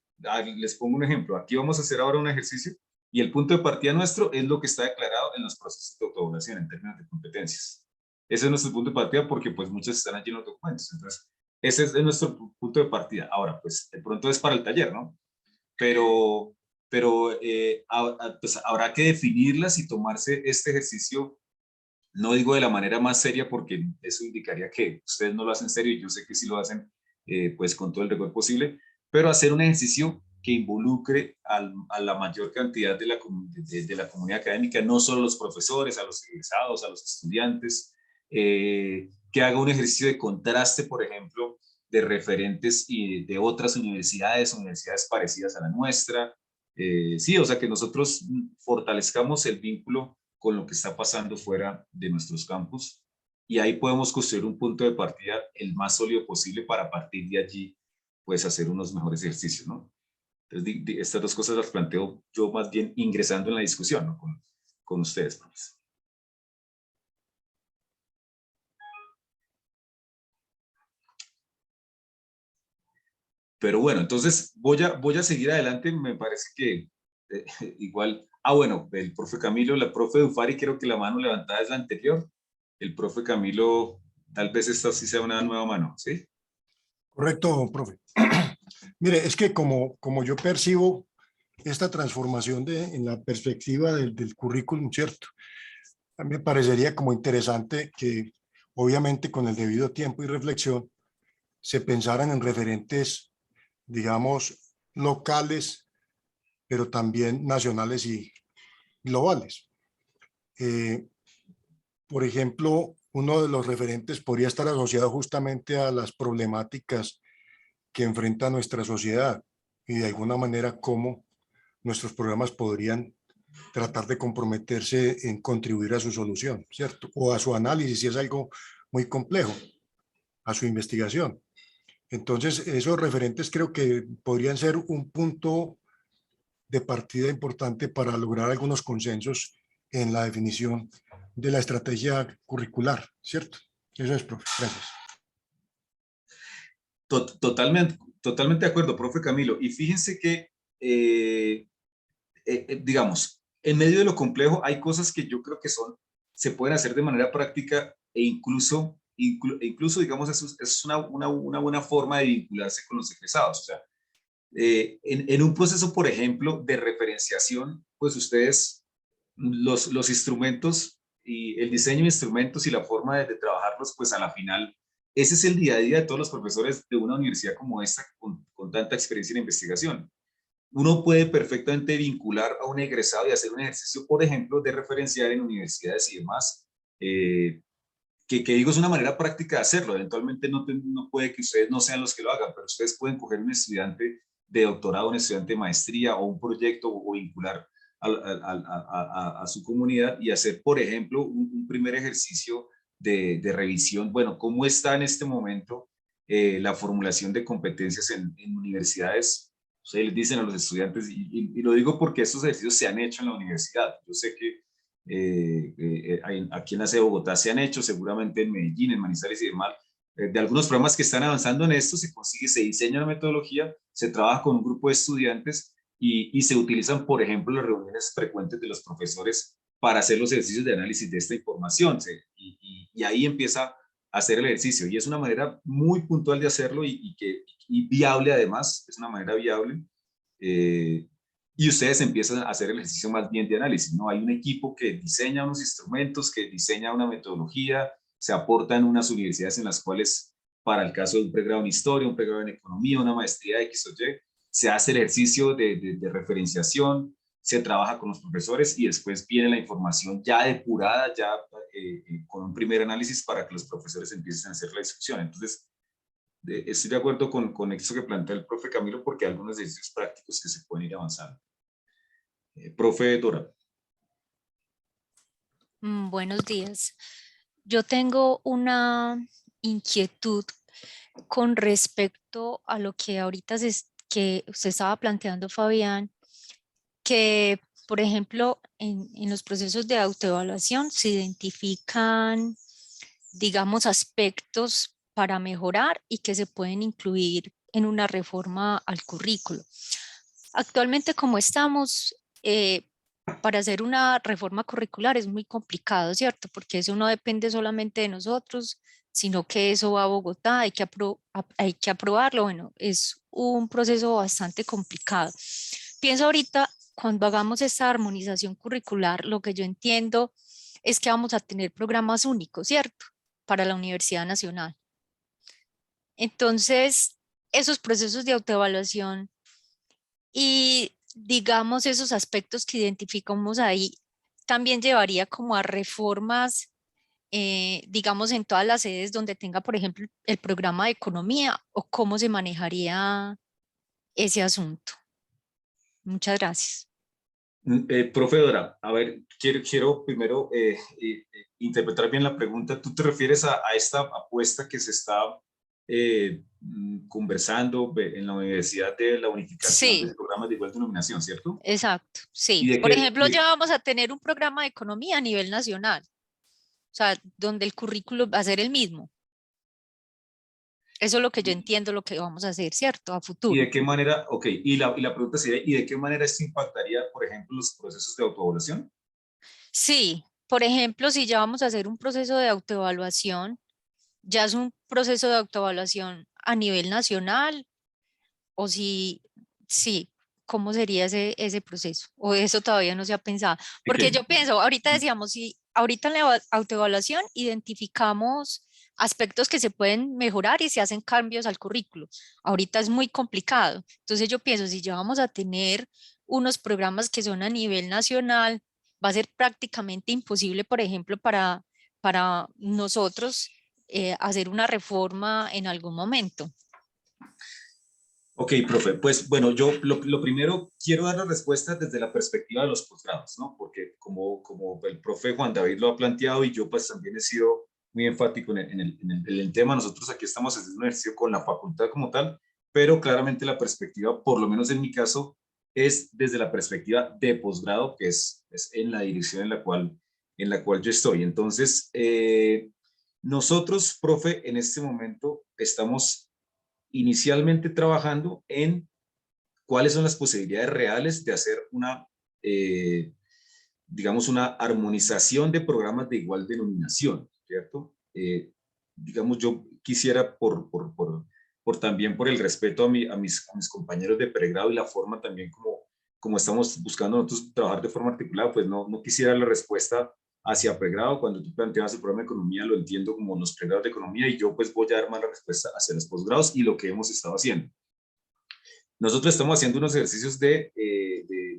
[SPEAKER 1] les pongo un ejemplo, aquí vamos a hacer ahora un ejercicio y el punto de partida nuestro es lo que está declarado en los procesos de autoevaluación en términos de competencias. Ese es nuestro punto de partida porque pues muchos están allí en los documentos. Entonces, ese es nuestro punto de partida. Ahora, pues de pronto es para el taller, ¿no? Pero pues, habrá que definirlas y tomarse este ejercicio, no digo de la manera más seria porque eso indicaría que ustedes no lo hacen serio y yo sé que sí lo hacen pues con todo el rigor posible, pero hacer un ejercicio que involucre a la mayor cantidad de la comunidad académica, no solo a los profesores, a los egresados, a los estudiantes, que haga un ejercicio de contraste, por ejemplo, de referentes y de otras universidades parecidas a la nuestra. Sí, o sea, que nosotros fortalezcamos el vínculo con lo que está pasando fuera de nuestros campus y ahí podemos construir un punto de partida el más sólido posible para partir de allí pues hacer unos mejores ejercicios, ¿no? Entonces, estas dos cosas las planteo yo más bien ingresando en la discusión, ¿no? con ustedes, pues. Pero bueno, entonces voy a seguir adelante, me parece que igual, bueno, el profe Camilo, la profe Dufari, creo que la mano levantada es la anterior, el profe Camilo, tal vez esta sí sea una nueva mano, ¿sí?
[SPEAKER 6] Correcto, profe. Mire, es que como yo percibo esta transformación en la perspectiva del currículum, ¿cierto? A mí me parecería como interesante que, obviamente, con el debido tiempo y reflexión, se pensaran en referentes, digamos, locales, pero también nacionales y globales. Por ejemplo, uno de los referentes podría estar asociado justamente a las problemáticas que enfrenta nuestra sociedad y de alguna manera cómo nuestros programas podrían tratar de comprometerse en contribuir a su solución, ¿cierto? O a su análisis, si es algo muy complejo, a su investigación. Entonces, esos referentes creo que podrían ser un punto de partida importante para lograr algunos consensos en la definición de la estrategia curricular, ¿cierto? Eso es, profe. Gracias.
[SPEAKER 1] Totalmente de acuerdo, profe Camilo. Y fíjense que, digamos, en medio de lo complejo hay cosas que yo creo que se pueden hacer de manera práctica e incluso incluso, digamos, eso es una buena forma de vincularse con los egresados. O sea, en un proceso, por ejemplo, de referenciación, pues ustedes, los instrumentos y el diseño de instrumentos y la forma de trabajarlos, pues a la final, ese es el día a día de todos los profesores de una universidad como esta, con tanta experiencia en investigación. Uno puede perfectamente vincular a un egresado y hacer un ejercicio, por ejemplo, de referenciar en universidades y demás, que digo es una manera práctica de hacerlo. Eventualmente no puede que ustedes no sean los que lo hagan, pero ustedes pueden coger un estudiante de doctorado, un estudiante de maestría o un proyecto o vincular a su comunidad y hacer, por ejemplo, un primer ejercicio de revisión. Bueno, ¿cómo está en este momento la formulación de competencias en universidades? Ustedes les dicen a los estudiantes, y lo digo porque estos ejercicios se han hecho en la universidad. Yo sé que aquí en la sede de Bogotá se han hecho, seguramente en Medellín, en Manizales y demás, de algunos programas que están avanzando en esto, se diseña una metodología, se trabaja con un grupo de estudiantes y se utilizan, por ejemplo, las reuniones frecuentes de los profesores para hacer los ejercicios de análisis de esta información. Y ahí empieza a hacer el ejercicio. Y es una manera muy puntual de hacerlo y viable además, es una manera viable. Y ustedes empiezan a hacer el ejercicio más bien de análisis, ¿no? Hay un equipo que diseña unos instrumentos, que diseña una metodología, se aporta en unas universidades en las cuales, para el caso de un pregrado en historia, un pregrado en economía, una maestría de X o Y, se hace el ejercicio de referenciación, se trabaja con los profesores y después viene la información ya depurada, ya con un primer análisis para que los profesores empiecen a hacer la discusión. Entonces, estoy de acuerdo con esto que plantea el profe Camilo, porque hay algunos ejercicios prácticos que se pueden ir avanzando. Profe Dora.
[SPEAKER 8] Buenos días. Yo tengo una inquietud con respecto a lo que ahorita que usted estaba planteando, Fabián, que, por ejemplo, en los procesos de autoevaluación se identifican, digamos, aspectos para mejorar y que se pueden incluir en una reforma al currículo. Actualmente, como estamos, para hacer una reforma curricular es muy complicado, ¿cierto? Porque eso no depende solamente de nosotros, sino que eso va a Bogotá, hay que aprobarlo. Bueno, es un proceso bastante complicado. Pienso ahorita, cuando hagamos esta armonización curricular, lo que yo entiendo es que vamos a tener programas únicos, ¿cierto? Para la Universidad Nacional. Entonces, esos procesos de autoevaluación y, digamos, esos aspectos que identificamos ahí, también llevaría como a reformas, digamos, en todas las sedes donde tenga, por ejemplo, el programa de economía, o cómo se manejaría ese asunto. Muchas gracias.
[SPEAKER 1] Profe Dora, a ver, quiero primero interpretar bien la pregunta. ¿Tú te refieres a esta apuesta que se está conversando en la Universidad de la Unificación de
[SPEAKER 8] Sí,
[SPEAKER 1] programas de igual denominación, ¿cierto?
[SPEAKER 8] exacto,
[SPEAKER 1] ¿Y
[SPEAKER 8] sí.
[SPEAKER 1] de
[SPEAKER 8] Por
[SPEAKER 1] qué?
[SPEAKER 8] ejemplo, ya vamos a tener un programa de economía a nivel nacional, o sea, donde el currículo va a ser el mismo. Eso es lo que yo entiendo, lo que vamos a hacer, ¿cierto? A
[SPEAKER 1] ¿Y
[SPEAKER 8] futuro.
[SPEAKER 1] de qué manera? Ok, y la pregunta sería, ¿y de qué manera esto impactaría, por ejemplo, los procesos de autoevaluación?
[SPEAKER 8] Sí, por ejemplo, si ya vamos a hacer un proceso de autoevaluación, ya es un proceso de autoevaluación a nivel nacional, o si, sí, ¿cómo sería ese proceso? O eso todavía no se ha pensado. Porque yo
[SPEAKER 1] Ok.
[SPEAKER 8] pienso, ahorita decíamos, si ahorita en la autoevaluación identificamos aspectos que se pueden mejorar y se hacen cambios al currículo. Ahorita es muy complicado. Entonces yo pienso, si ya vamos a tener unos programas que son a nivel nacional, va a ser prácticamente imposible, por ejemplo, para nosotros hacer una reforma en algún momento.
[SPEAKER 1] Ok, profe, pues bueno, yo lo primero quiero dar la respuesta desde la perspectiva de los posgrados, ¿no? Porque como el profe Juan David lo ha planteado y yo pues también he sido muy enfático en el tema, nosotros aquí estamos haciendo un ejercicio con la facultad como tal, pero claramente la perspectiva, por lo menos en mi caso, es desde la perspectiva de posgrado, que es en la dirección en la cual yo estoy. Entonces, nosotros, profe, en este momento estamos inicialmente trabajando en cuáles son las posibilidades reales de hacer digamos, una armonización de programas de igual denominación, ¿cierto? digamos, yo quisiera también por el respeto a mis compañeros de pregrado y la forma también como estamos buscando nosotros trabajar de forma articulada, pues no quisiera la respuesta hacia pregrado. Cuando tú planteabas el programa de economía, lo entiendo como los pregrados de economía, y yo pues voy a dar más la respuesta hacia los posgrados y lo que hemos estado haciendo. Nosotros estamos haciendo unos ejercicios de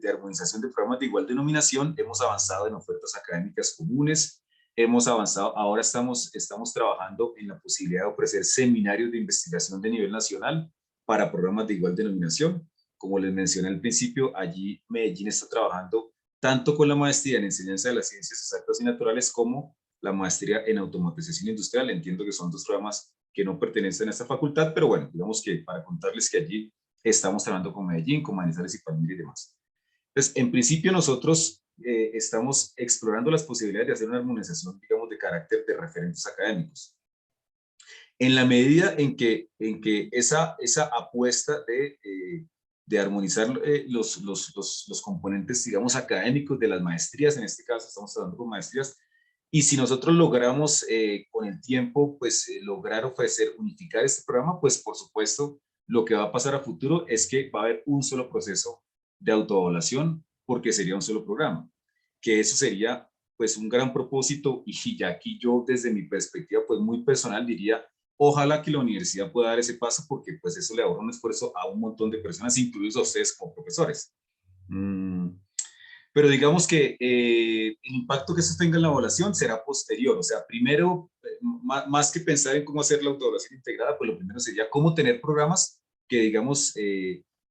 [SPEAKER 1] armonización de programas de igual denominación. Hemos avanzado en ofertas académicas comunes, hemos avanzado, ahora estamos trabajando en la posibilidad de ofrecer seminarios de investigación de nivel nacional para programas de igual denominación. Como les mencioné al principio, allí Medellín está trabajando tanto con la maestría en enseñanza de las ciencias exactas y naturales como la maestría en automatización industrial. Entiendo que son dos programas que no pertenecen a esta facultad, pero bueno, digamos que para contarles que allí estamos trabajando con Medellín, con Manizales y Palmira y demás. Entonces, en principio nosotros estamos explorando las posibilidades de hacer una armonización, digamos, de carácter de referentes académicos. En la medida en que esa apuesta de armonizar los componentes, digamos, académicos de las maestrías, en este caso estamos trabajando con maestrías, y si nosotros logramos con el tiempo, pues lograr ofrecer, unificar este programa, pues por supuesto, lo que va a pasar a futuro es que va a haber un solo proceso de autoevaluación, porque sería un solo programa, que eso sería pues un gran propósito, y ya aquí yo desde mi perspectiva pues muy personal diría, ojalá que la universidad pueda dar ese paso, porque pues eso le ahorra un esfuerzo a un montón de personas, incluidos a ustedes como profesores. Pero digamos que el impacto que eso tenga en la evaluación será posterior. O sea, primero, más que pensar en cómo hacer la autoevaluación integrada, pues lo primero sería cómo tener programas que, digamos,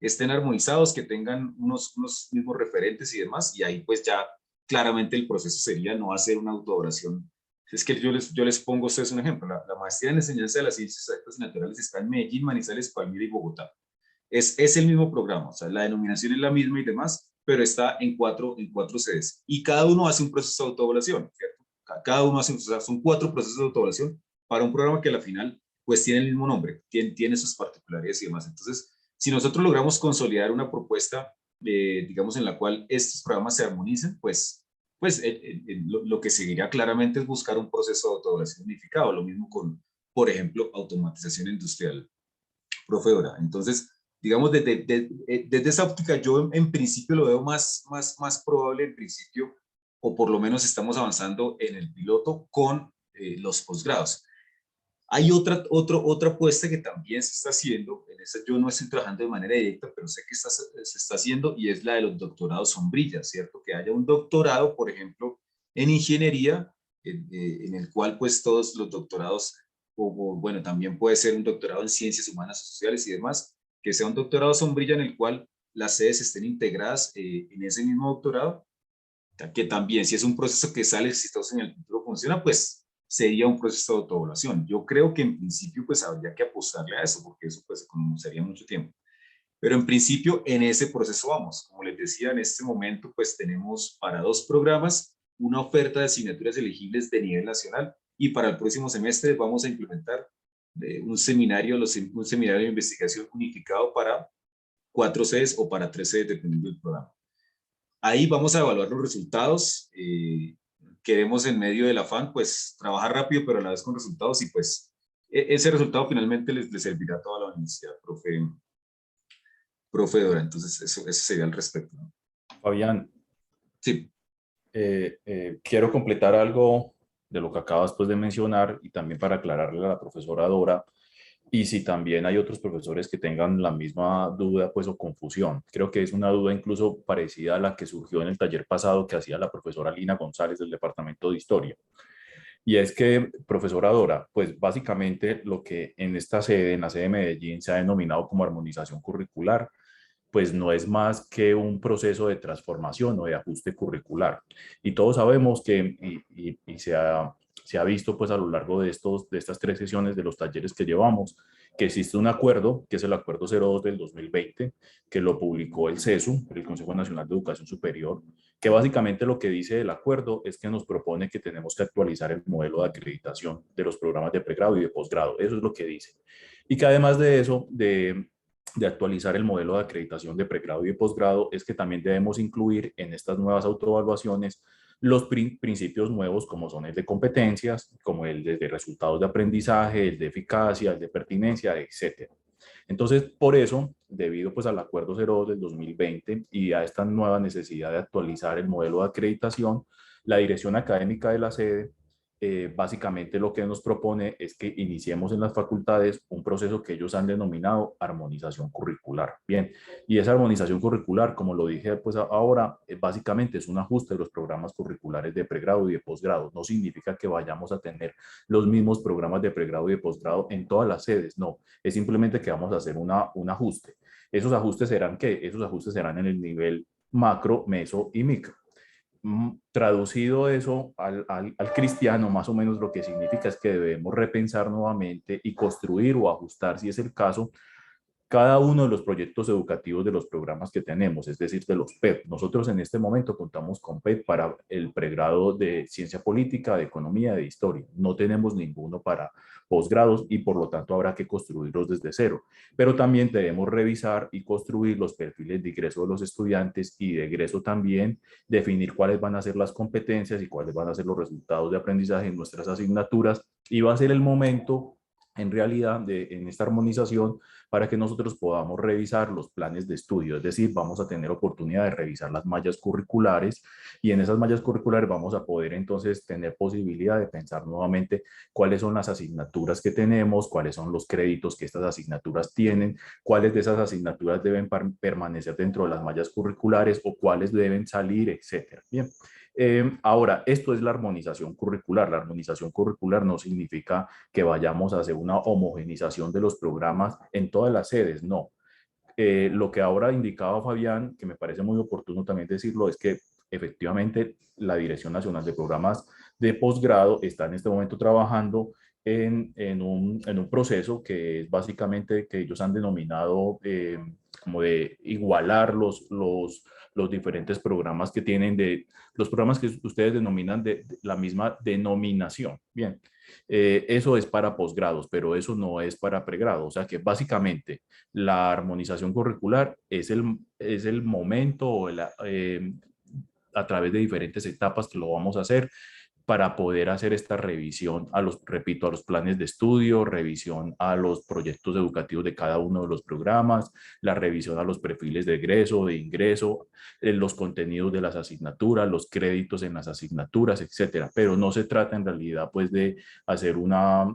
[SPEAKER 1] estén armonizados, que tengan unos mismos referentes y demás, y ahí pues ya claramente el proceso sería no hacer una autoevaluación. Es que yo les pongo a ustedes un ejemplo. La maestría en enseñanza de las ciencias exactas y naturales está en Medellín, Manizales, Palmira y Bogotá. Es el mismo programa, o sea, la denominación es la misma y demás, pero está en cuatro sedes. Y cada uno hace un proceso de autoevaluación, ¿cierto? Cada uno hace, o sea, son 4 procesos de autoevaluación para un programa que a la final, pues tiene el mismo nombre, tiene sus particularidades y demás. Entonces, si nosotros logramos consolidar una propuesta, digamos, en la cual estos programas se armonicen, pues lo que seguiría claramente es buscar un proceso de autoevaluación unificado. Lo mismo con, por ejemplo, automatización industrial, profe Dora. Entonces, digamos, desde esa óptica, yo en principio lo veo más probable en principio, o por lo menos estamos avanzando en el piloto con los posgrados. Hay otra apuesta que también se está haciendo, en esa yo no estoy trabajando de manera directa, pero sé que se está haciendo, y es la de los doctorados sombrilla, ¿cierto? Que haya un doctorado, por ejemplo, en ingeniería, en el cual pues todos los doctorados, o bueno, también puede ser un doctorado en ciencias humanas o sociales y demás, que sea un doctorado sombrilla en el cual las sedes estén integradas en ese mismo doctorado, que también si es un proceso que sale exitoso en el futuro funciona, pues sería un proceso de autoevaluación. Yo creo que en principio pues habría que apostarle a eso, porque eso pues sería mucho tiempo. Pero en principio en ese proceso vamos. Como les decía, en este momento pues tenemos para 2 programas una oferta de asignaturas elegibles de nivel nacional, y para el próximo semestre vamos a implementar un seminario de investigación unificado para 4 sedes o para 3 sedes, dependiendo del programa. Ahí vamos a evaluar los resultados. Queremos en medio del afán, pues, trabajar rápido, pero a la vez con resultados, y pues ese resultado finalmente les servirá a toda la universidad, profe Dora. Entonces, eso sería al respecto, ¿no?
[SPEAKER 2] Fabián,
[SPEAKER 1] sí.
[SPEAKER 2] Quiero completar algo de lo que acabas pues, de mencionar, y también para aclararle a la profesora Dora, y si también hay otros profesores que tengan la misma duda pues, o confusión. Creo que es una duda incluso parecida a la que surgió en el taller pasado que hacía la profesora Lina González del Departamento de Historia. Y es que, profesora Dora, pues básicamente lo que en esta sede, en la sede de Medellín, se ha denominado como armonización curricular, pues no es más que un proceso de transformación o de ajuste curricular. Y todos sabemos que, y se ha visto pues a lo largo de estas 3 sesiones de los talleres que llevamos, que existe un acuerdo, que es el Acuerdo 02 del 2020, que lo publicó el CESU, el Consejo Nacional de Educación Superior, que básicamente lo que dice el acuerdo es que nos propone que tenemos que actualizar el modelo de acreditación de los programas de pregrado y de posgrado. Eso es lo que dice. Y que además de eso, de actualizar el modelo de acreditación de pregrado y de posgrado, es que también debemos incluir en estas nuevas autoevaluaciones los principios nuevos como son el de competencias, como el de resultados de aprendizaje, el de eficacia, el de pertinencia, etc. Entonces, por eso, debido pues al Acuerdo 02 del 2020 y a esta nueva necesidad de actualizar el modelo de acreditación, la Dirección Académica de la sede básicamente lo que nos propone es que iniciemos en las facultades un proceso que ellos han denominado armonización curricular. Bien, y esa armonización curricular, como lo dije pues ahora, básicamente es un ajuste de los programas curriculares de pregrado y de posgrado. No significa que vayamos a tener los mismos programas de pregrado y de posgrado en todas las sedes, no, es simplemente que vamos a hacer un ajuste. ¿Esos ajustes serán qué? Esos ajustes serán en el nivel macro, meso y micro. Traducido eso al cristiano, más o menos lo que significa es que debemos repensar nuevamente y construir o ajustar, si es el caso, cada uno de los proyectos educativos de los programas que tenemos, es decir, de los PEP. Nosotros en este momento contamos con PEP para el pregrado de Ciencia Política, de Economía, de Historia. No tenemos ninguno para posgrados y por lo tanto habrá que construirlos desde cero. Pero también debemos revisar y construir los perfiles de ingreso de los estudiantes y de egreso también, definir cuáles van a ser las competencias y cuáles van a ser los resultados de aprendizaje en nuestras asignaturas, y va a ser el momento en realidad en esta armonización para que nosotros podamos revisar los planes de estudio, es decir, vamos a tener oportunidad de revisar las mallas curriculares y en esas mallas curriculares vamos a poder entonces tener posibilidad de pensar nuevamente cuáles son las asignaturas que tenemos, cuáles son los créditos que estas asignaturas tienen, cuáles de esas asignaturas deben permanecer dentro de las mallas curriculares o cuáles deben salir, etcétera. Bien. Ahora, esto es la armonización curricular. La armonización curricular no significa que vayamos a hacer una homogenización de los programas en todas las sedes, no. Lo que ahora indicaba Fabián, que me parece muy oportuno también decirlo, es que efectivamente la Dirección Nacional de Programas de Posgrado está en este momento trabajando en un proceso que es básicamente que ellos han denominado como de igualar los diferentes programas que tienen, los programas que ustedes denominan de la misma denominación. Bien, eso es para posgrados, pero eso no es para pregrado. O sea que básicamente la armonización curricular es el momento o a través de diferentes etapas que lo vamos a hacer para poder hacer esta revisión repito, a los planes de estudio, revisión a los proyectos educativos de cada uno de los programas, la revisión a los perfiles de egreso, de ingreso, los contenidos de las asignaturas, los créditos en las asignaturas, etcétera. Pero no se trata en realidad pues de hacer una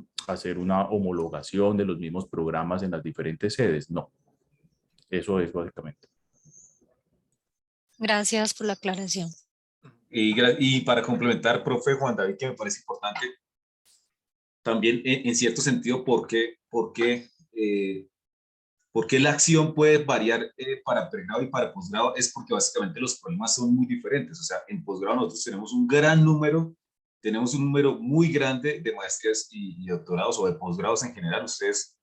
[SPEAKER 2] homologación de los mismos programas en las diferentes sedes, no. Eso es básicamente.
[SPEAKER 8] Gracias por la aclaración.
[SPEAKER 1] Y para complementar, profe Juan David, que me parece importante, también en cierto sentido, ¿por qué la acción puede variar para pregrado y para posgrado? Es porque básicamente los problemas son muy diferentes. O sea, en posgrado nosotros tenemos un número muy grande de maestrías y doctorados o de posgrados en general. Ustedes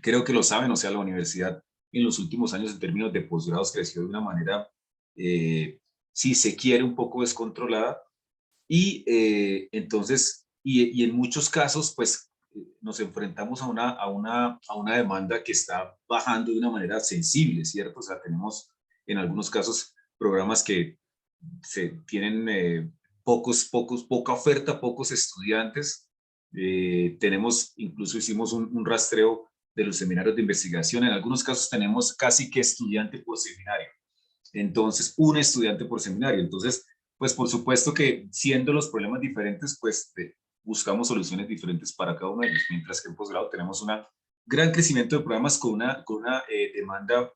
[SPEAKER 1] creo que lo saben, o sea, la universidad en los últimos años en términos de posgrados creció de una manera, si se quiere, un poco descontrolada, y entonces, y en muchos casos, pues, nos enfrentamos a una demanda que está bajando de una manera sensible, ¿cierto? O sea, tenemos en algunos casos programas que tienen poca oferta, pocos estudiantes. Incluso hicimos un rastreo de los seminarios de investigación. En algunos casos tenemos casi que estudiante por seminario. Entonces, un estudiante por seminario. Entonces, pues por supuesto que siendo los problemas diferentes, pues buscamos soluciones diferentes para cada uno de ellos. Mientras que en posgrado tenemos un gran crecimiento de programas con una demanda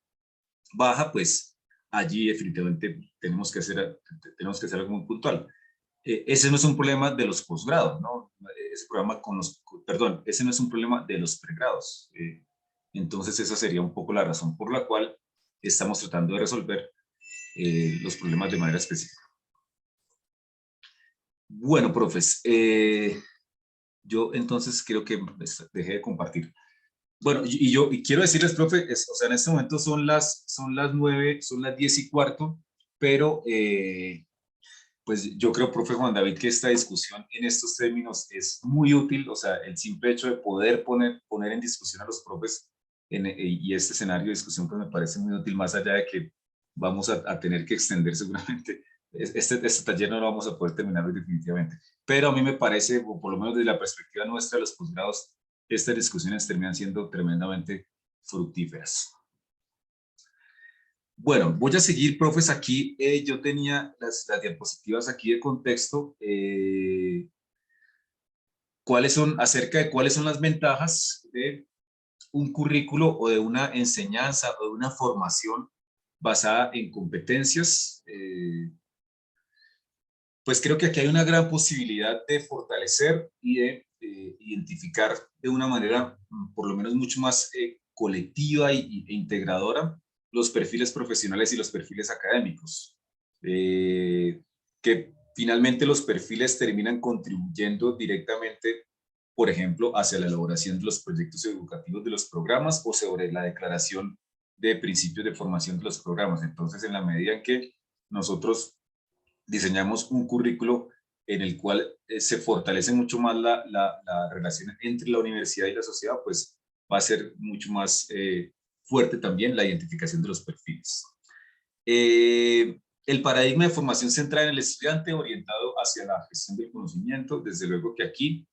[SPEAKER 1] baja, pues allí definitivamente tenemos que hacer algo muy puntual. Ese no es un problema de los posgrados, ¿no? Ese no es un problema de los pregrados. Entonces esa sería un poco la razón por la cual estamos tratando de resolver los problemas de manera específica. Bueno, profes, yo entonces creo que dejé de compartir. Bueno, y quiero decirles, profe, o sea, en este momento son las 9, son las 10:15, pero pues yo creo, profe Juan David, que esta discusión en estos términos es muy útil. O sea, el simple hecho de poder poner en discusión a los profes y este escenario de discusión pues me parece muy útil, más allá de que vamos a tener que extender seguramente este taller no lo vamos a poder terminar hoy definitivamente, pero a mí me parece, o por lo menos desde la perspectiva nuestra de los posgrados, estas discusiones terminan siendo tremendamente fructíferas. Bueno, voy a seguir, profes, aquí. Yo tenía las diapositivas aquí de contexto. Acerca de cuáles son las ventajas de un currículo o de una enseñanza o de una formación basada en competencias. Pues creo que aquí hay una gran posibilidad de fortalecer y de identificar de una manera por lo menos mucho más colectiva e integradora los perfiles profesionales y los perfiles académicos. Que finalmente los perfiles terminan contribuyendo directamente, por ejemplo, hacia la elaboración de los proyectos educativos de los programas o sobre la declaración de principios de formación de los programas. Entonces, en la medida en que nosotros diseñamos un currículo en el cual se fortalece mucho más la relación entre la universidad y la sociedad, pues va a ser mucho más fuerte también la identificación de los perfiles. El paradigma de formación centrada en el estudiante orientado hacia la gestión del conocimiento, desde luego que aquí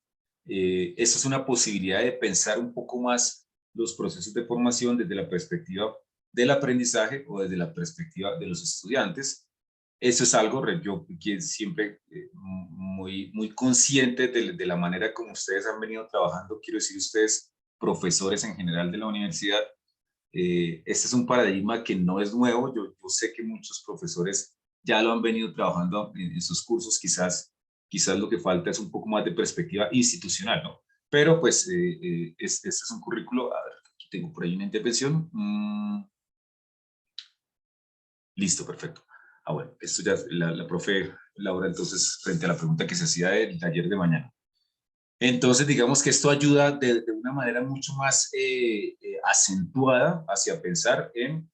[SPEAKER 1] esa es una posibilidad de pensar un poco más los procesos de formación desde la perspectiva del aprendizaje o desde la perspectiva de los estudiantes. Eso es algo, yo siempre muy consciente de la manera como ustedes han venido trabajando, quiero decir ustedes, profesores en general de la universidad. Este es un paradigma que no es nuevo, yo sé que muchos profesores ya lo han venido trabajando en sus cursos, quizás lo que falta es un poco más de perspectiva institucional, ¿no? Pero pues este es un currículo, a ver, aquí tengo por ahí una intervención. Listo, perfecto. Bueno, esto ya la profe Laura, entonces, frente a la pregunta que se hacía del taller de mañana. Entonces, digamos que esto ayuda de una manera mucho más acentuada hacia pensar en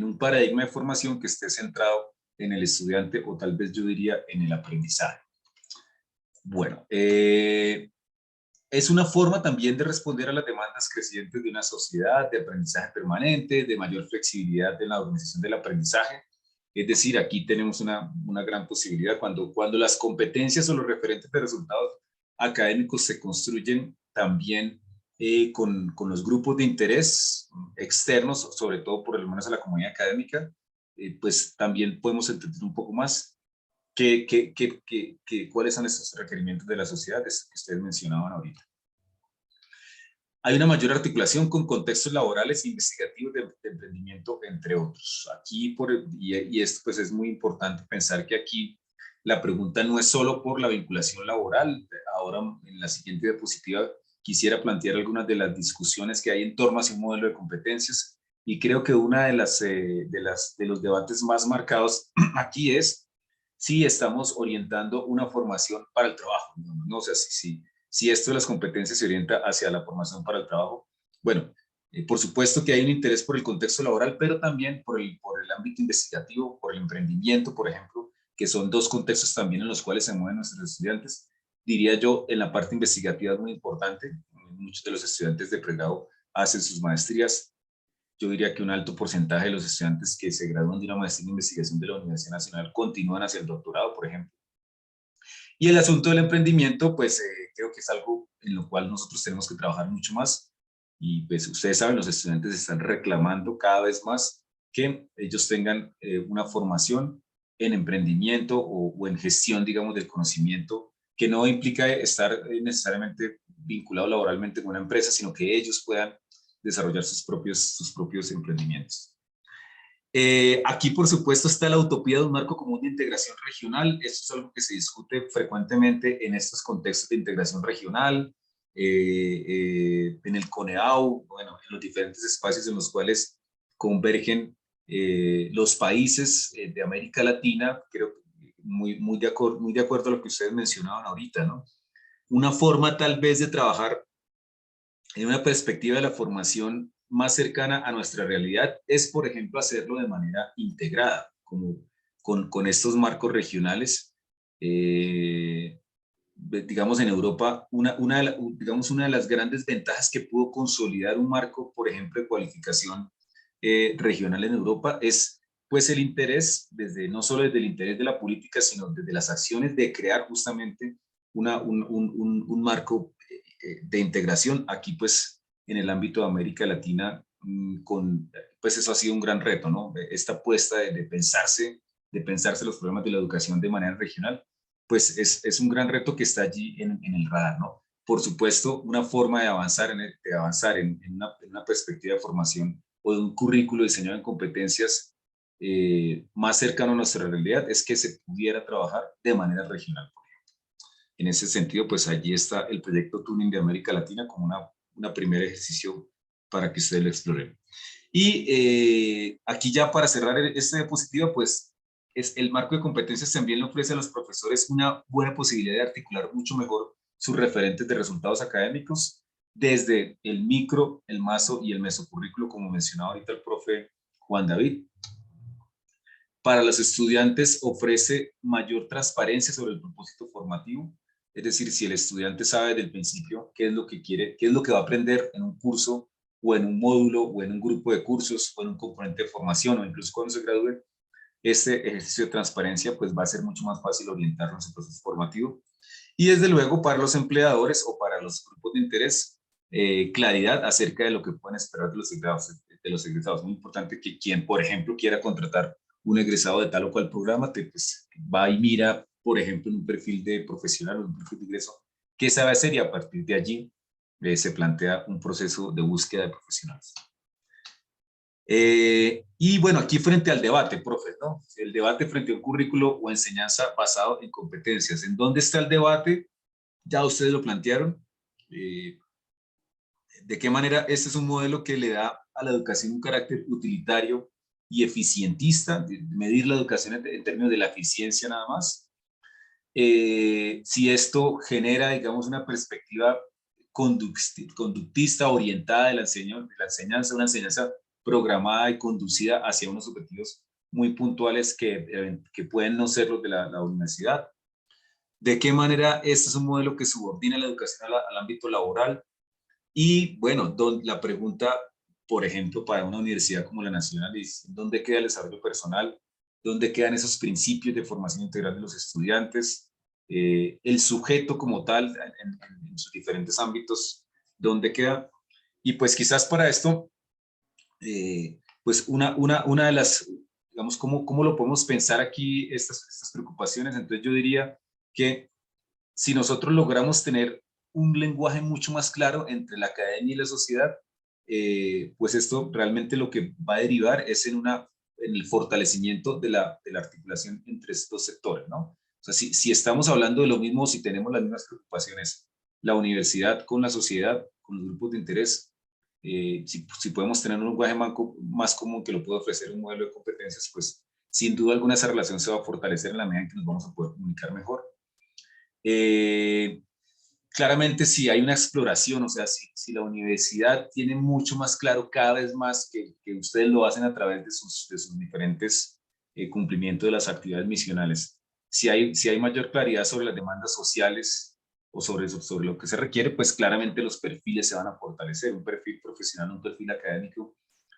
[SPEAKER 1] un paradigma de formación que esté centrado en el estudiante o tal vez yo diría en el aprendizaje. Bueno, es una forma también de responder a las demandas crecientes de una sociedad de aprendizaje permanente, de mayor flexibilidad en la organización del aprendizaje. Es decir, aquí tenemos una gran posibilidad cuando las competencias o los referentes de resultados académicos se construyen también con los grupos de interés externos, sobre todo por lo menos a la comunidad académica, pues también podemos entender un poco más cuáles son estos requerimientos de la sociedad que ustedes mencionaban ahorita. Hay una mayor articulación con contextos laborales e investigativos de emprendimiento, entre otros. Aquí, y esto pues es muy importante pensar que aquí la pregunta no es solo por la vinculación laboral. Ahora, en la siguiente diapositiva, quisiera plantear algunas de las discusiones que hay en torno a un modelo de competencias. Y creo que una de los debates más marcados aquí es si estamos orientando una formación para el trabajo. No sé si esto de las competencias se orienta hacia la formación para el trabajo. Bueno, por supuesto que hay un interés por el contexto laboral, pero también por el ámbito investigativo, por el emprendimiento, por ejemplo, que son dos contextos también en los cuales se mueven nuestros estudiantes. Diría yo, en la parte investigativa es muy importante. Muchos de los estudiantes de pregrado hacen sus maestrías. Yo diría que un alto porcentaje de los estudiantes que se gradúan de una maestría en investigación de la Universidad Nacional continúan hacia el doctorado, por ejemplo. Y el asunto del emprendimiento, pues creo que es algo en lo cual nosotros tenemos que trabajar mucho más. Y pues ustedes saben, los estudiantes están reclamando cada vez más que ellos tengan una formación en emprendimiento o en gestión, digamos, del conocimiento, que no implica estar necesariamente vinculado laboralmente con una empresa, sino que ellos puedan desarrollar sus propios emprendimientos. Aquí, por supuesto, está la utopía de un marco común de integración regional. Esto es algo que se discute frecuentemente en estos contextos de integración regional, en el CONEAU, bueno, en los diferentes espacios en los cuales convergen los países de América Latina. Creo que muy de acuerdo a lo que ustedes mencionaban ahorita, ¿no? Una forma tal vez de trabajar en una perspectiva de la formación más cercana a nuestra realidad es, por ejemplo, hacerlo de manera integrada, como con estos marcos regionales. Digamos, en Europa, una de las grandes ventajas que pudo consolidar un marco, por ejemplo, de cualificación regional en Europa es pues el interés, no solo desde el interés de la política, sino desde las acciones de crear justamente un marco de integración aquí, pues, en el ámbito de América Latina, pues eso ha sido un gran reto, ¿no? Esta apuesta de pensarse los problemas de la educación de manera regional, pues es un gran reto que está allí en el radar, ¿no? Por supuesto, una forma de avanzar en una perspectiva de formación o de un currículo diseñado en competencias más cercano a nuestra realidad es que se pudiera trabajar de manera regional, por ejemplo. En ese sentido, pues allí está el proyecto Tuning de América Latina como una primer ejercicio para que ustedes lo exploren. Y aquí ya para cerrar esta diapositiva, pues el marco de competencias también le ofrece a los profesores una buena posibilidad de articular mucho mejor sus referentes de resultados académicos desde el micro, el maso y el mesocurrículo, como mencionaba ahorita el profe Juan David. Para los estudiantes ofrece mayor transparencia sobre el propósito formativo, es decir, si el estudiante sabe desde el principio qué es lo que quiere, qué es lo que va a aprender en un curso o en un módulo o en un grupo de cursos o en un componente de formación o incluso cuando se gradúe, este ejercicio de transparencia pues va a ser mucho más fácil orientarlo en su proceso formativo. Y desde luego para los empleadores o para los grupos de interés, claridad acerca de lo que pueden esperar de los egresados. Muy importante que quien, por ejemplo, quiera contratar un egresado de tal o cual programa, pues va y mira, por ejemplo, en un perfil de profesional o un perfil de ingreso, qué sabe hacer y a partir de allí se plantea un proceso de búsqueda de profesionales. Y bueno, aquí frente al debate, profe, ¿no? El debate frente a un currículo o enseñanza basado en competencias. ¿En dónde está el debate? Ya ustedes lo plantearon. ¿De qué manera este es un modelo que le da a la educación un carácter utilitario y eficientista? De medir la educación en términos de la eficiencia nada más. Si esto genera, digamos, una perspectiva conductista orientada de la enseñanza, una enseñanza programada y conducida hacia unos objetivos muy puntuales que pueden no ser los de la universidad. ¿De qué manera este es un modelo que subordina la educación al ámbito laboral? Y bueno, la pregunta, por ejemplo, para una universidad como la Nacional es ¿dónde queda el desarrollo personal? ¿Dónde quedan esos principios de formación integral de los estudiantes? El sujeto como tal en sus diferentes ámbitos, ¿dónde queda? Y pues quizás para esto, pues una de las, digamos, ¿cómo lo podemos pensar aquí estas preocupaciones? Entonces yo diría que si nosotros logramos tener un lenguaje mucho más claro entre la academia y la sociedad, pues esto realmente lo que va a derivar es en el fortalecimiento de la articulación entre estos sectores, ¿no? O sea, si estamos hablando de lo mismo, si tenemos las mismas preocupaciones, la universidad con la sociedad, con los grupos de interés, si podemos tener un lenguaje más común que lo pueda ofrecer un modelo de competencias, pues sin duda alguna esa relación se va a fortalecer en la medida en que nos vamos a poder comunicar mejor. Claramente si hay una exploración, o sea, si la universidad tiene mucho más claro cada vez más que ustedes lo hacen a través de sus diferentes cumplimientos de las actividades misionales, si hay mayor claridad sobre las demandas sociales o sobre lo que se requiere, pues claramente los perfiles se van a fortalecer, un perfil profesional, un perfil académico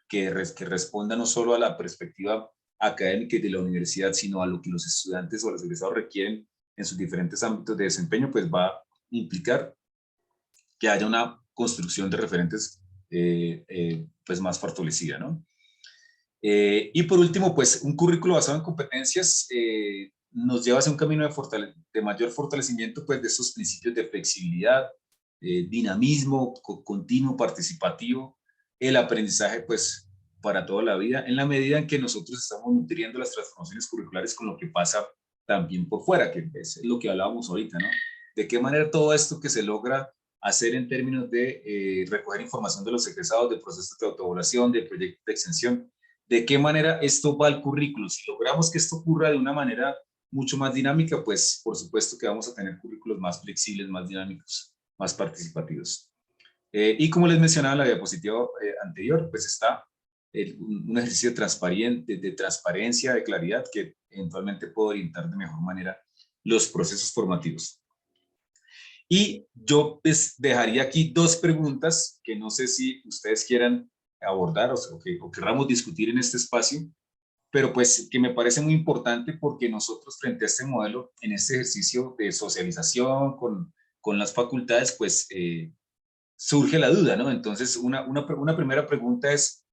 [SPEAKER 1] que responda no solo a la perspectiva académica de la universidad, sino a lo que los estudiantes o los egresados requieren en sus diferentes ámbitos de desempeño, pues va a implicar que haya una construcción de referentes pues más fortalecida, ¿no? Y por último, pues un currículo basado en competencias nos lleva hacia un camino de mayor fortalecimiento pues de esos principios de flexibilidad, dinamismo continuo, participativo, el aprendizaje pues para toda la vida, en la medida en que nosotros estamos nutriendo las transformaciones curriculares con lo que pasa también por fuera, que es lo que hablábamos ahorita, ¿no? De qué manera todo esto que se logra hacer en términos de recoger información de los egresados, de procesos de autoevaluación, de proyectos de extensión, de qué manera esto va al currículo. Si logramos que esto ocurra de una manera mucho más dinámica, pues por supuesto que vamos a tener currículos más flexibles, más dinámicos, más participativos. Y como les mencionaba en la diapositiva anterior, pues está un ejercicio de transparencia, de claridad, que eventualmente puede orientar de mejor manera los procesos formativos. Y yo pues dejaría aquí dos preguntas que no sé si ustedes quieran abordar o querramos discutir en este espacio. pero pues que me parece muy importante porque nosotros frente a este modelo, en este ejercicio de socialización con las facultades, pues surge la duda, ¿no? Entonces, una primera pregunta es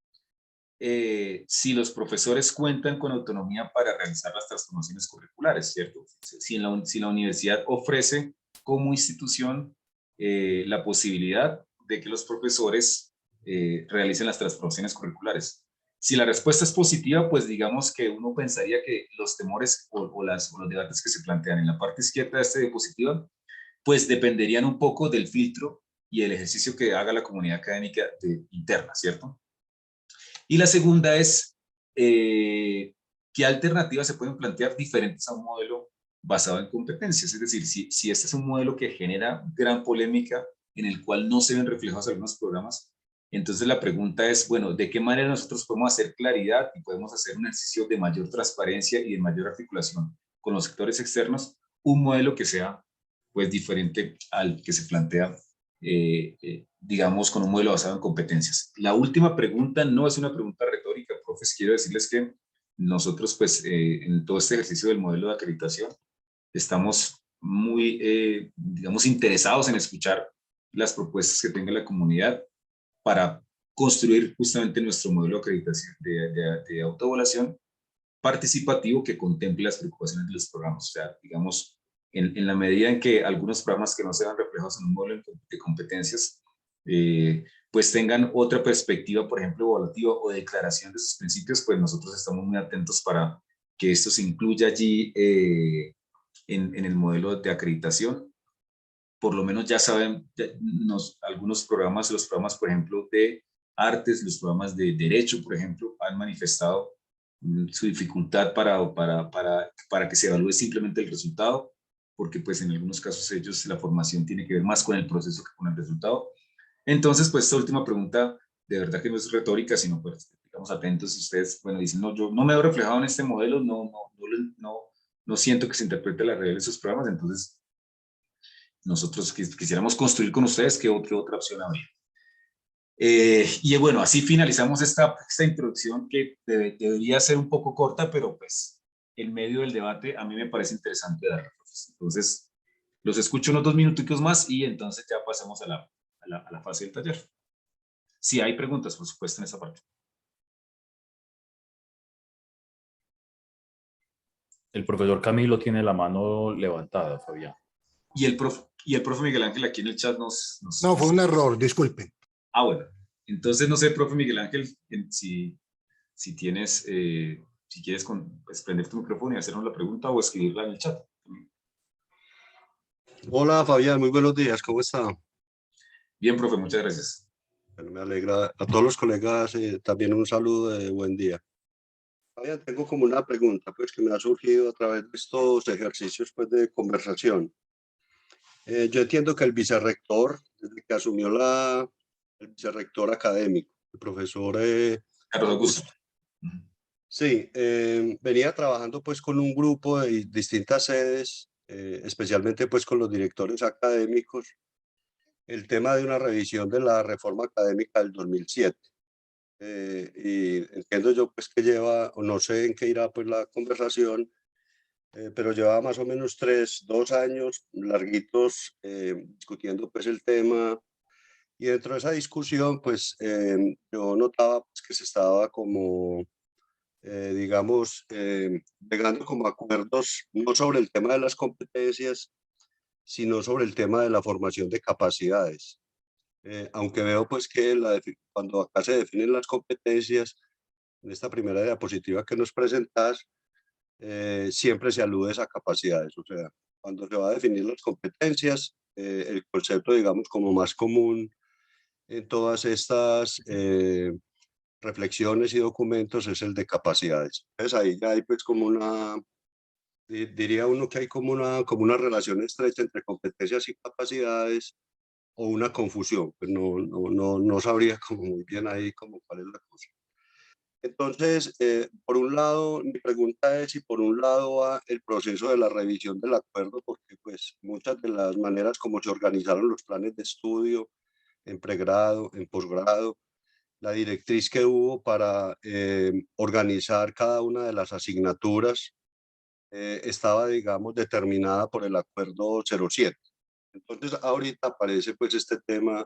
[SPEAKER 1] si los profesores cuentan con autonomía para realizar las transformaciones curriculares, ¿cierto? Si la universidad ofrece como institución la posibilidad de que los profesores realicen las transformaciones curriculares. Si la respuesta es positiva, pues digamos que uno pensaría que los temores o los debates que se plantean en la parte izquierda de esta diapositiva, pues dependerían un poco del filtro y el ejercicio que haga la comunidad académica interna, ¿cierto? Y la segunda es, ¿qué alternativas se pueden plantear diferentes a un modelo basado en competencias? Es decir, si este es un modelo que genera gran polémica, en el cual no se ven reflejados algunos programas, entonces la pregunta es, bueno, ¿de qué manera nosotros podemos hacer claridad y podemos hacer un ejercicio de mayor transparencia y de mayor articulación con los sectores externos, un modelo que sea pues diferente al que se plantea digamos, con un modelo basado en competencias? La última pregunta no es una pregunta retórica, profes. Quiero decirles que nosotros, pues, en todo este ejercicio del modelo de acreditación, estamos muy, digamos, interesados en escuchar las propuestas que tenga la comunidad para construir justamente nuestro modelo de acreditación de autoevaluación participativo que contemple las preocupaciones de los programas. O sea, digamos, en la medida en que algunos programas que no se vean reflejados en un modelo de competencias, pues tengan otra perspectiva, por ejemplo, evaluativa o de declaración de sus principios, pues nosotros estamos muy atentos para que esto se incluya allí en el modelo de acreditación. Por lo menos ya saben, algunos programas, los programas, por ejemplo, de artes, los programas de derecho, por ejemplo, han manifestado su dificultad para que se evalúe simplemente el resultado, porque pues en algunos casos ellos la formación tiene que ver más con el proceso que con el resultado. Entonces, pues esta última pregunta de verdad que no es retórica, sino pues estamos atentos. Si ustedes, bueno, dicen, no, yo no me veo reflejado en este modelo, no siento que se interprete la realidad de esos programas, entonces nosotros quisiéramos construir con ustedes qué otra opción habría. Y bueno, así finalizamos esta introducción que debería ser un poco corta, pero pues en medio del debate a mí me parece interesante darla. Entonces, los escucho unos 2 minuticos más y entonces ya pasamos a la fase del taller. Si hay preguntas, por supuesto, en esa parte.
[SPEAKER 2] El profesor Camilo tiene la mano levantada, Fabián.
[SPEAKER 1] Y el profe Miguel Ángel aquí en el chat
[SPEAKER 6] No, fue un error, disculpen.
[SPEAKER 1] Ah, bueno. Entonces, no sé, profe Miguel Ángel, si tienes, si quieres pues, prender tu micrófono y hacernos la pregunta o escribirla en el chat.
[SPEAKER 9] Hola Fabián, muy buenos días, ¿cómo está?
[SPEAKER 1] Bien, profe, muchas gracias.
[SPEAKER 9] Bueno, me alegra. A todos los colegas también un saludo de buen día. Fabián, tengo como una pregunta pues, que me ha surgido a través de estos ejercicios pues, de conversación. Yo entiendo que el vicerrector, desde que asumió el vicerrector académico, el profesor
[SPEAKER 1] Carlos Augusto.
[SPEAKER 9] Sí, venía trabajando pues con un grupo de distintas sedes, especialmente pues con los directores académicos, el tema de una revisión de la reforma académica del 2007. Y entiendo yo pues que lleva, o no sé en qué irá pues la conversación, pero lleva más o menos 2 años larguitos discutiendo pues el tema. Y dentro de esa discusión pues yo notaba pues, que se estaba como digamos, llegando como a acuerdos no sobre el tema de las competencias, sino sobre el tema de la formación de capacidades. Aunque veo pues que cuando acá se definen las competencias, en esta primera diapositiva que nos presentas, siempre se alude a capacidades. O sea, cuando se va a definir las competencias, el concepto, digamos, como más común en todas estas reflexiones y documentos es el de capacidades. Entonces ahí ya hay pues como diría uno que hay como una relación estrecha entre competencias y capacidades o una confusión, pues no sabría como muy bien ahí como cuál es la cosa. Entonces, por un lado, mi pregunta es si por un lado va el proceso de la revisión del acuerdo, porque pues muchas de las maneras como se organizaron los planes de estudio en pregrado, en posgrado, la directriz que hubo para organizar cada una de las asignaturas estaba, digamos, determinada por el acuerdo 07. Entonces, ahorita aparece pues este tema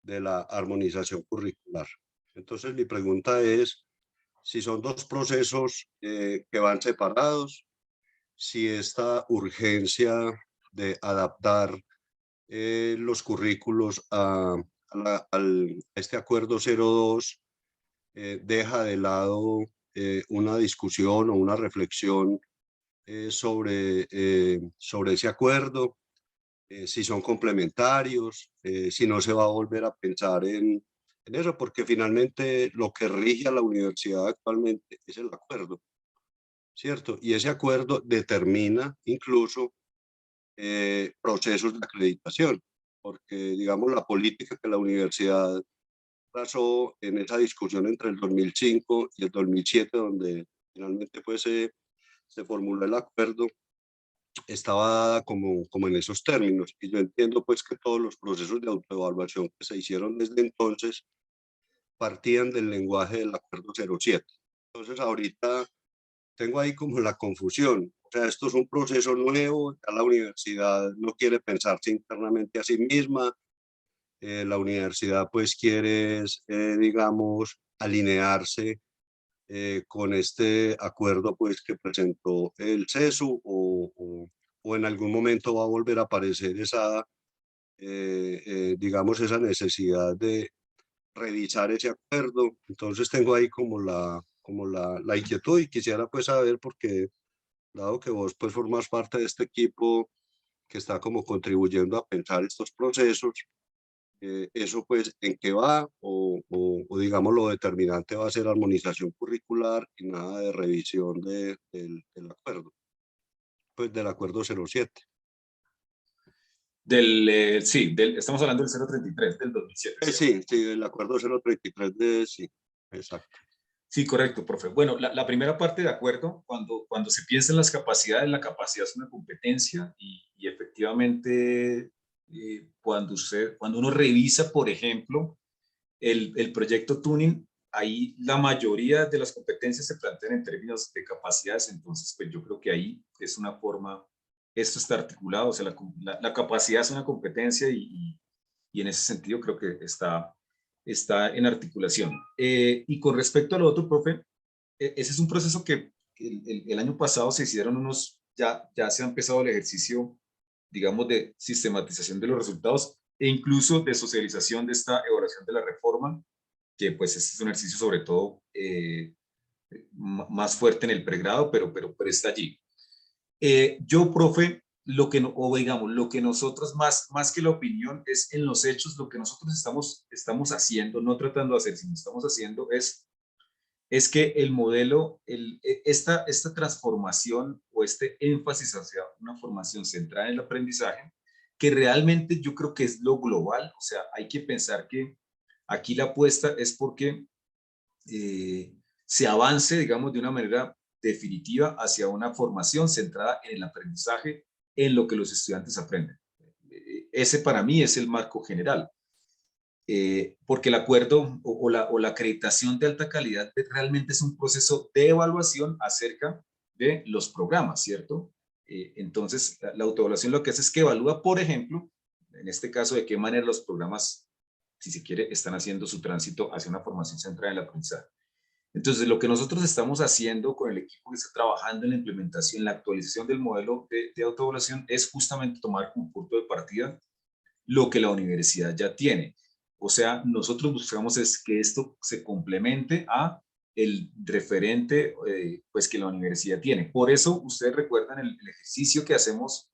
[SPEAKER 9] de la armonización curricular. Entonces, mi pregunta es si son dos procesos que van separados, si esta urgencia de adaptar los currículos a este acuerdo 02 deja de lado una discusión o una reflexión sobre ese acuerdo, si son complementarios, si no se va a volver a pensar en eso, porque finalmente lo que rige a la universidad actualmente es el acuerdo, ¿cierto? Y ese acuerdo determina incluso procesos de acreditación, porque digamos la política que la universidad trazó en esa discusión entre el 2005 y el 2007, donde finalmente pues se formuló el acuerdo, estaba dada como en esos términos. Y yo entiendo pues que todos los procesos de autoevaluación que se hicieron desde entonces partían del lenguaje del acuerdo 07. Entonces ahorita tengo ahí como la confusión. O sea, esto es un proceso nuevo, ya la universidad no quiere pensarse internamente a sí misma, la universidad pues quiere, digamos, alinearse con este acuerdo pues que presentó el CESU o en algún momento va a volver a aparecer esa, digamos, esa necesidad de revisar ese acuerdo. Entonces tengo ahí como la inquietud y quisiera pues saber porque dado que vos pues formas parte de este equipo que está como contribuyendo a pensar estos procesos, eso pues en qué va o digamos lo determinante va a ser armonización curricular y nada de revisión del acuerdo, pues del acuerdo 07.
[SPEAKER 1] Sí, estamos hablando del 033 del 2007.
[SPEAKER 9] Sí, sí, el acuerdo 033 de, sí, exacto.
[SPEAKER 1] Sí, correcto, profe. Bueno, la primera parte de acuerdo, cuando se piensa en las capacidades, la capacidad es una competencia y efectivamente cuando uno revisa, por ejemplo, el proyecto Tuning, ahí la mayoría de las competencias se plantean en términos de capacidades, entonces pues yo creo que ahí es una forma, esto está articulado, o sea, la capacidad es una competencia y en ese sentido creo que está en articulación. Y con respecto a lo otro, profe, ese es un proceso que el año pasado se hicieron ya se ha empezado el ejercicio, digamos, de sistematización de los resultados e incluso de socialización de esta evaluación de la reforma, que pues este es un ejercicio sobre todo más fuerte en el pregrado, pero está allí. Yo, profe, o digamos, lo que nosotros, más que la opinión, es en los hechos, lo que nosotros estamos haciendo, no tratando de hacer, sino estamos haciendo es que el modelo, esta transformación o este énfasis hacia una formación centrada en el aprendizaje, que realmente yo creo que es lo global, o sea, hay que pensar que aquí la apuesta es porque se avance, digamos, de una manera definitiva hacia una formación centrada en el aprendizaje, en lo que los estudiantes aprenden. Ese para mí es el marco general. Porque el acuerdo o la acreditación de alta calidad realmente es un proceso de evaluación acerca de los programas, ¿cierto? Entonces, la autoevaluación lo que hace es que evalúa, por ejemplo, en este caso, de qué manera los programas, si se quiere, están haciendo su tránsito hacia una formación centrada en el aprendizaje. Entonces, lo que nosotros estamos haciendo con el equipo que está trabajando en la implementación, la actualización del modelo de autoevaluación, es justamente tomar como punto de partida lo que la universidad ya tiene. O sea, nosotros buscamos es que esto se complemente a el referente pues que la universidad tiene. Por eso, ustedes recuerdan el ejercicio que hacemos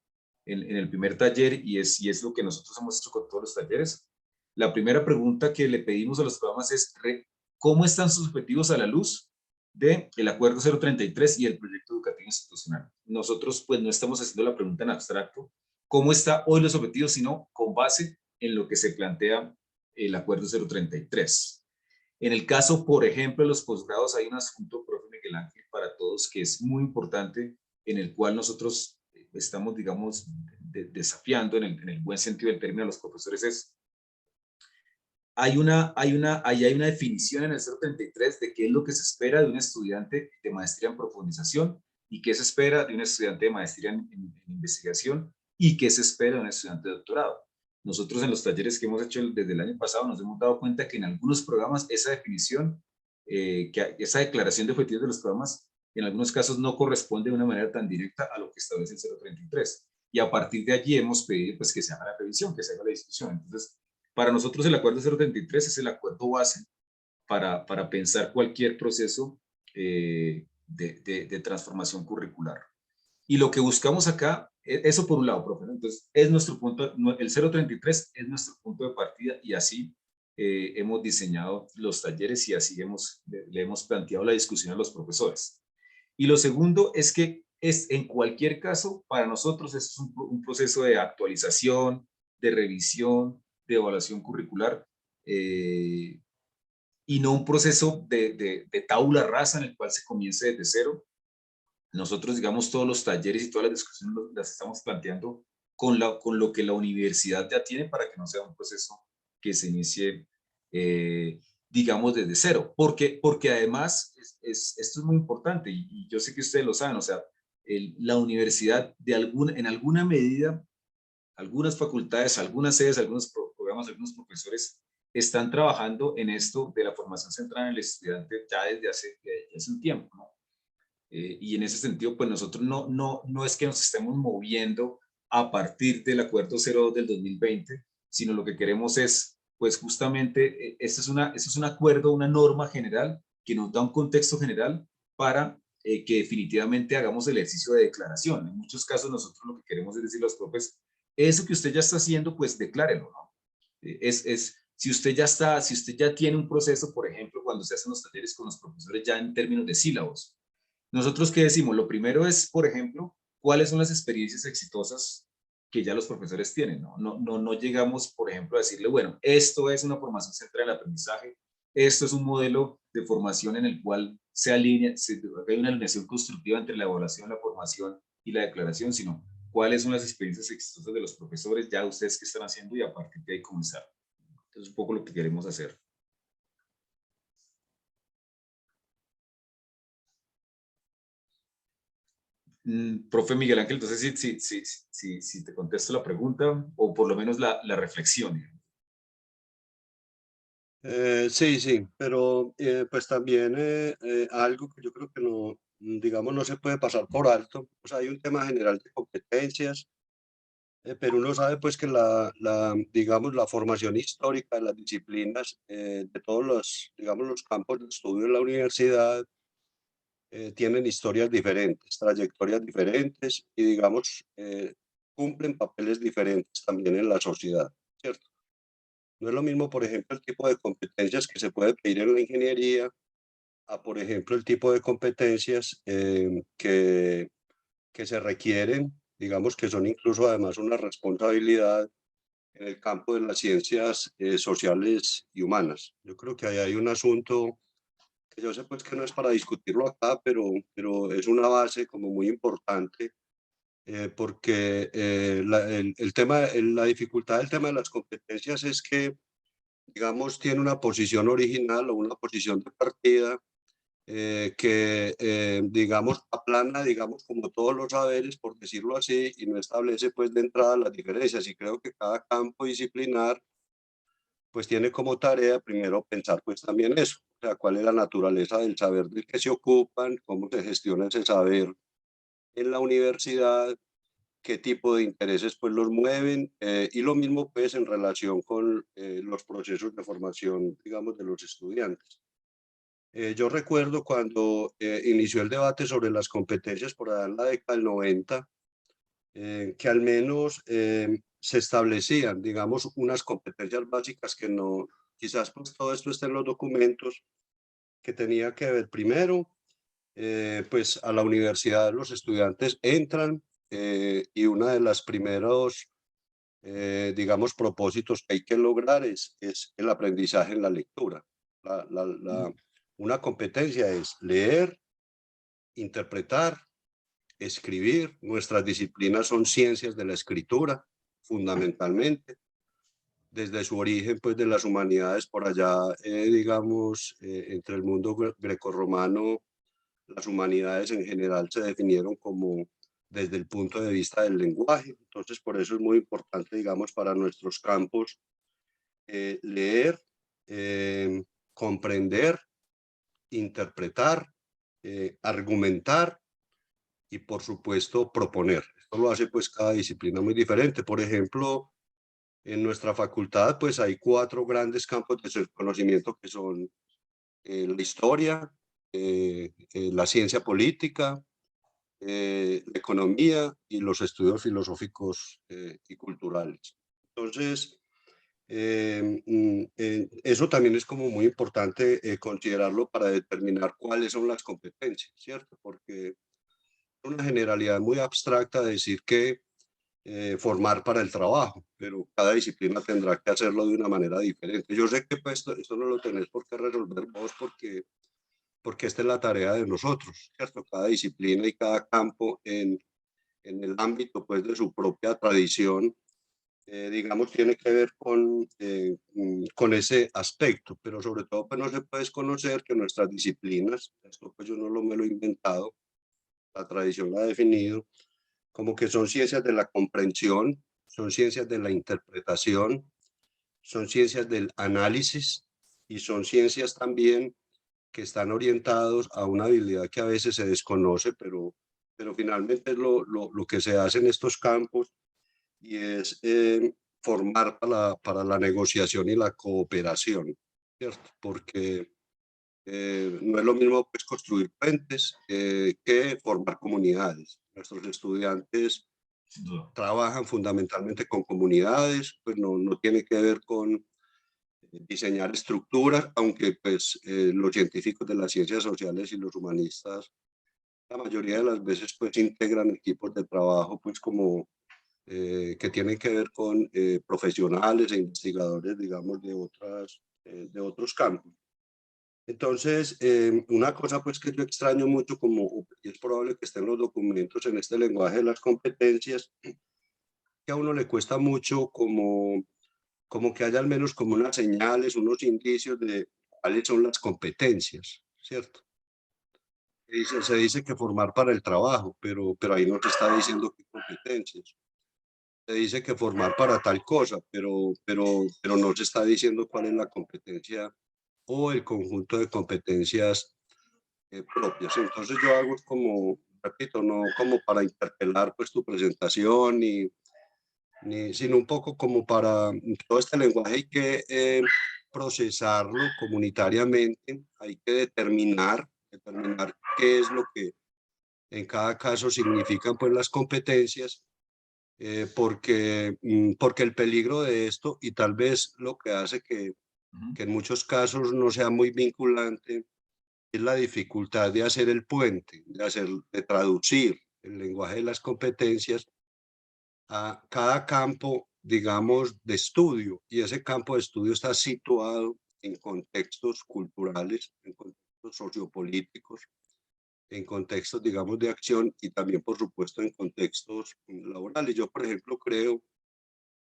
[SPEAKER 1] en el primer taller y es lo que nosotros hemos hecho con todos los talleres. La primera pregunta que le pedimos a los programas es ¿cómo están sus objetivos a la luz del Acuerdo 033 y el Proyecto Educativo Institucional? Nosotros pues no estamos haciendo la pregunta en abstracto, ¿cómo está hoy los objetivos? Sino con base en lo que se plantea el Acuerdo 033. En el caso, por ejemplo, de los posgrados, hay un asunto, profe Miguel Ángel, para todos que es muy importante, en el cual nosotros estamos, digamos, desafiando en el buen sentido del término a los profesores, es ahí hay una definición en el 033 de qué es lo que se espera de un estudiante de maestría en profundización y qué se espera de un estudiante de maestría en investigación y qué se espera de un estudiante de doctorado. Nosotros en los talleres que hemos hecho desde el año pasado nos hemos dado cuenta que en algunos programas esa definición, esa declaración de objetivos de los programas, en algunos casos no corresponde de una manera tan directa a lo que establece el 033. Y a partir de allí hemos pedido pues, que se haga la revisión, que se haga la discusión. Entonces, para nosotros el acuerdo 033 es el acuerdo base para pensar cualquier proceso de transformación curricular. Y lo que buscamos acá, eso por un lado, profe, ¿no? Entonces, es nuestro punto, el 033 es nuestro punto de partida y así hemos diseñado los talleres y así le hemos planteado la discusión a los profesores. Y lo segundo es que en cualquier caso, para nosotros es un proceso de actualización, de revisión, de evaluación curricular, y no un proceso de tabula rasa en el cual se comience desde cero. Nosotros, digamos, todos los talleres y todas las discusiones las estamos planteando con lo que la universidad ya tiene para que no sea un proceso que se inicie, digamos, desde cero. Porque además, esto es muy importante y yo sé que ustedes lo saben, o sea, la universidad en alguna medida, algunas facultades, algunas sedes, algunos programas, algunos profesores están trabajando en esto de la formación centrada en el estudiante ya desde hace un tiempo, ¿no? Y en ese sentido, pues nosotros no es que nos estemos moviendo a partir del Acuerdo 02 del 2020, sino lo que queremos es, pues justamente, este es un acuerdo, una norma general que nos da un contexto general para que definitivamente hagamos el ejercicio de declaración. En muchos casos nosotros lo que queremos es decirle a los profes, eso que usted ya está haciendo, pues declárelo, ¿no? Si usted ya tiene un proceso, por ejemplo, cuando se hacen los talleres con los profesores ya en términos de sílabos, nosotros qué decimos, lo primero es, por ejemplo, cuáles son las experiencias exitosas que ya los profesores tienen, ¿no? No llegamos, por ejemplo, a decirle, bueno, esto es una formación centrada en el aprendizaje, esto es un modelo de formación en el cual hay una alineación constructiva entre la evaluación, la formación y la declaración, sino cuáles son las experiencias exitosas de los profesores, ya ustedes qué están haciendo y a partir de ahí comenzar. Entonces, un poco lo que queremos hacer. Profe Miguel Ángel, entonces si te contesto la pregunta o por lo menos la reflexión.
[SPEAKER 9] Sí, pero pues también algo que yo creo que no, digamos, no se puede pasar por alto. O sea, hay un tema general de competencias, pero uno sabe pues que digamos, la formación histórica de las disciplinas de todos los, digamos, los campos de estudio en la universidad tienen historias diferentes, trayectorias diferentes y, digamos, cumplen papeles diferentes también en la sociedad, ¿cierto? No es lo mismo, por ejemplo, el tipo de competencias que se puede pedir en la ingeniería a, por ejemplo, el tipo de competencias que se requieren, digamos que son incluso además una responsabilidad en el campo de las ciencias sociales y humanas. Yo creo que ahí hay un asunto que yo sé pues que no es para discutirlo acá, pero es una base como muy importante porque la dificultad del tema de las competencias es que, digamos, tiene una posición original o una posición de partida que, digamos, aplana, digamos, como todos los saberes, por decirlo así, y no establece, pues, de entrada las diferencias. Y creo que cada campo disciplinar, pues, tiene como tarea primero pensar, pues, también eso. O sea, cuál es la naturaleza del saber del que se ocupan, cómo se gestiona ese saber en la universidad, qué tipo de intereses pues los mueven y lo mismo pues en relación con los procesos de formación, digamos, de los estudiantes. Yo recuerdo cuando inició el debate sobre las competencias por allá en la década del 90, que al menos se establecían, digamos, unas competencias básicas que no, quizás pues todo esto está en los documentos, que tenía que ver primero, pues a la universidad los estudiantes entran y uno de los primeros, digamos, propósitos que hay que lograr es el aprendizaje en la lectura. Una competencia es leer, interpretar, escribir. Nuestras disciplinas son ciencias de la escritura, fundamentalmente. desde su origen, pues de las humanidades por allá, digamos, entre el mundo grecorromano, las humanidades en general se definieron como desde el punto de vista del lenguaje. Entonces, por eso es muy importante, digamos, para nuestros campos leer, comprender, interpretar, argumentar y, por supuesto, proponer. Esto lo hace pues cada disciplina muy diferente. Por ejemplo, en nuestra facultad pues hay 4 grandes campos de conocimiento que son la historia, la ciencia política, la economía y los estudios filosóficos y culturales. Entonces, eso también es como muy importante considerarlo para determinar cuáles son las competencias, ¿cierto? Porque es una generalidad muy abstracta decir que formar para el trabajo, pero cada disciplina tendrá que hacerlo de una manera diferente. Yo sé que pues, esto no lo tenés por qué resolver vos porque esta es la tarea de nosotros, ¿cierto? Cada disciplina y cada campo en el ámbito pues, de su propia tradición, digamos, tiene que ver con ese aspecto, pero sobre todo pues no se puede desconocer que nuestras disciplinas, esto pues yo no me lo he inventado, la tradición lo ha definido, como que son ciencias de la comprensión, son ciencias de la interpretación, son ciencias del análisis y son ciencias también que están orientados a una habilidad que a veces se desconoce, pero finalmente es lo que se hace en estos campos y es formar para la negociación y la cooperación, ¿cierto? Porque no es lo mismo pues, construir puentes que formar comunidades. Nuestros estudiantes trabajan fundamentalmente con comunidades, pues no tiene que ver con diseñar estructuras, aunque pues los científicos de las ciencias sociales y los humanistas la mayoría de las veces pues integran equipos de trabajo pues como que tienen que ver con profesionales e investigadores digamos de otros campos. Entonces, una cosa pues que yo extraño mucho como y es probable que estén los documentos en este lenguaje de las competencias, que a uno le cuesta mucho como que haya al menos como unas señales, unos indicios de cuáles son las competencias, ¿cierto? Se dice que formar para el trabajo, pero ahí no se está diciendo qué competencias. Se dice que formar para tal cosa, pero no se está diciendo cuál es la competencia o el conjunto de competencias propias. Entonces yo hago como, repito, no como para interpelar pues tu presentación, sino un poco como para todo este lenguaje hay que procesarlo comunitariamente, hay que determinar qué es lo que en cada caso significan pues las competencias, porque el peligro de esto y tal vez lo que hace que en muchos casos no sea muy vinculante es la dificultad de hacer el puente, de traducir el lenguaje de las competencias a cada campo, digamos, de estudio, y ese campo de estudio está situado en contextos culturales, en contextos sociopolíticos, en contextos, digamos, de acción y también, por supuesto, en contextos laborales. Yo, por ejemplo, creo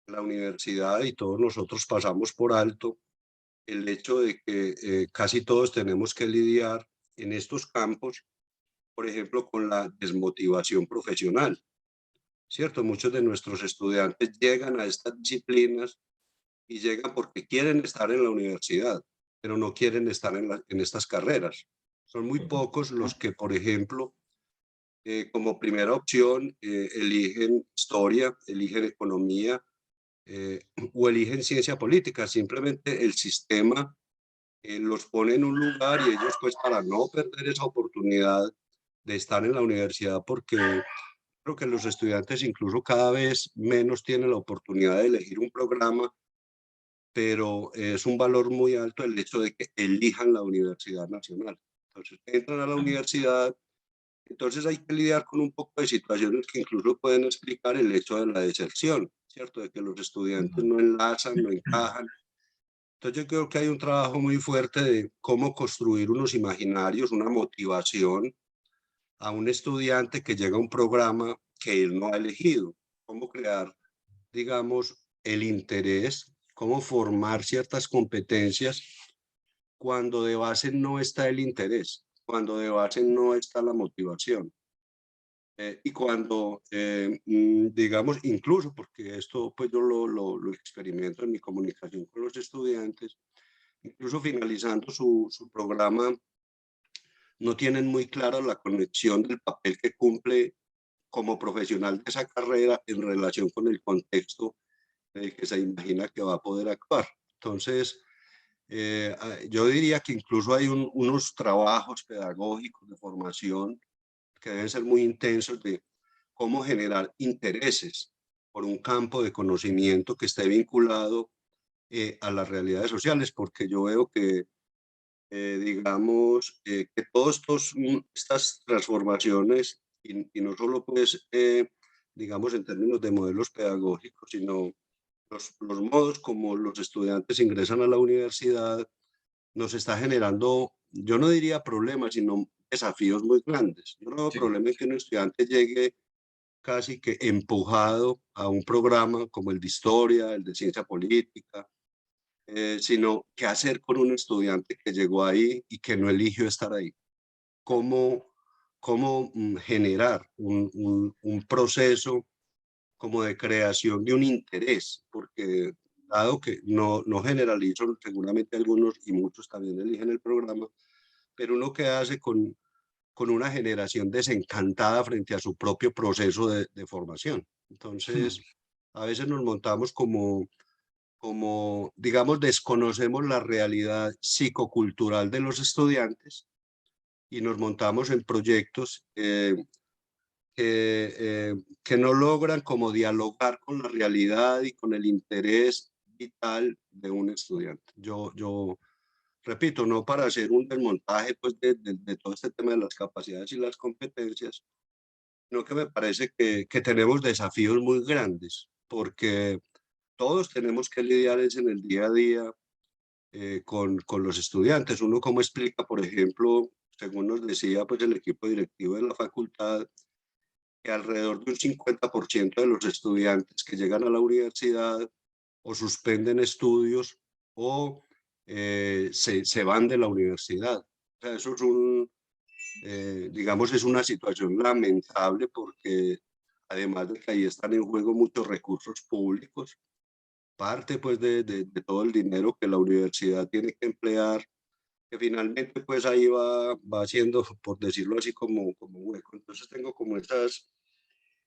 [SPEAKER 9] que la universidad y todos nosotros pasamos por alto el hecho de que casi todos tenemos que lidiar en estos campos, por ejemplo, con la desmotivación profesional, ¿cierto? Muchos de nuestros estudiantes llegan a estas disciplinas y llegan porque quieren estar en la universidad, pero no quieren estar en estas carreras. Son muy pocos los que, por ejemplo, como primera opción eligen historia, eligen economía o eligen ciencia política. Simplemente el sistema los pone en un lugar y ellos pues para no perder esa oportunidad de estar en la universidad, porque creo que los estudiantes incluso cada vez menos tienen la oportunidad de elegir un programa, pero es un valor muy alto el hecho de que elijan la Universidad Nacional. Entonces entran a la universidad, entonces hay que lidiar con un poco de situaciones que incluso pueden explicar el hecho de la deserción, ¿cierto? De que los estudiantes no enlazan, no encajan. Entonces yo creo que hay un trabajo muy fuerte de cómo construir unos imaginarios, una motivación a un estudiante que llega a un programa que él no ha elegido. Cómo crear, digamos, el interés cómo formar ciertas competencias cuando de base no está el interés, cuando de base no está la motivación. Y cuando, digamos, incluso, porque esto pues yo lo experimento en mi comunicación con los estudiantes, incluso finalizando su programa, no tienen muy clara la conexión del papel que cumple como profesional de esa carrera en relación con el contexto en el que se imagina que va a poder actuar. Entonces, yo diría que incluso hay unos trabajos pedagógicos de formación que deben ser muy intensos de cómo generar intereses por un campo de conocimiento que esté vinculado a las realidades sociales, porque yo veo que, digamos, que todas estas transformaciones, y no solo pues, digamos, en términos de modelos pedagógicos, sino los modos como los estudiantes ingresan a la universidad, nos está generando, yo no diría problemas, sino desafíos muy grandes. Yo no veo
[SPEAKER 1] Sí.
[SPEAKER 9] problema en que un estudiante llegue casi que empujado a un programa como el de historia, el de ciencia política, sino qué hacer con un estudiante que llegó ahí y que no eligió estar ahí. Cómo generar un proceso como de creación de un interés, porque dado que no generalizo, seguramente algunos y muchos también eligen el programa, pero uno que hace con una generación desencantada frente a su propio proceso de formación. Entonces, a veces nos montamos como, digamos, desconocemos la realidad psicocultural de los estudiantes y nos montamos en proyectos que no logran como dialogar con la realidad y con el interés vital de un estudiante. Yo repito, no para hacer un desmontaje pues, de todo este tema de las capacidades y las competencias, sino que me parece que tenemos desafíos muy grandes, porque todos tenemos que lidiar en el día a día con los estudiantes. Uno cómo explica, por ejemplo, según nos decía pues, el equipo directivo de la facultad, que alrededor de un 50% de los estudiantes que llegan a la universidad o suspenden estudios o se van de la universidad. O sea, eso es digamos, es una situación lamentable porque además de que ahí están en juego muchos recursos públicos, parte pues de todo el dinero que la universidad tiene que emplear, que finalmente pues ahí va siendo, por decirlo así, como hueco. Entonces tengo como esas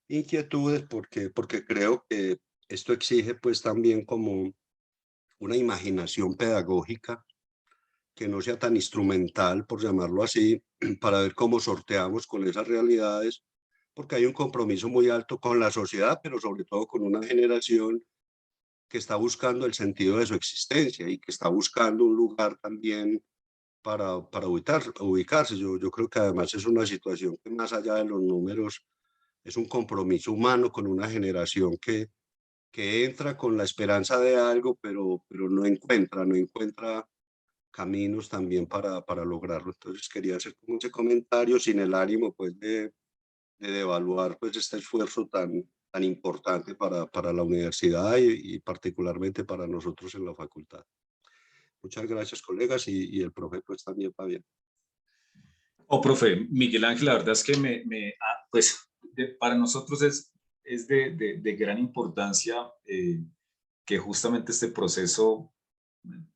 [SPEAKER 9] inquietudes porque creo que esto exige pues también como una imaginación pedagógica que no sea tan instrumental, por llamarlo así, para ver cómo sorteamos con esas realidades, porque hay un compromiso muy alto con la sociedad, pero sobre todo con una generación que está buscando el sentido de su existencia y que está buscando un lugar también para ubicarse. Yo creo que además es una situación que más allá de los números es un compromiso humano con una generación que entra con la esperanza de algo, pero no encuentra caminos también para lograrlo. Entonces quería hacer como ese comentario sin el ánimo pues de devaluar pues este esfuerzo tan importante para la universidad y particularmente para nosotros en la facultad. Muchas gracias, colegas, y el profe pues también va bien.
[SPEAKER 1] Oh, profe, Miguel Ángel, la verdad es que pues para nosotros es de gran importancia que justamente este proceso,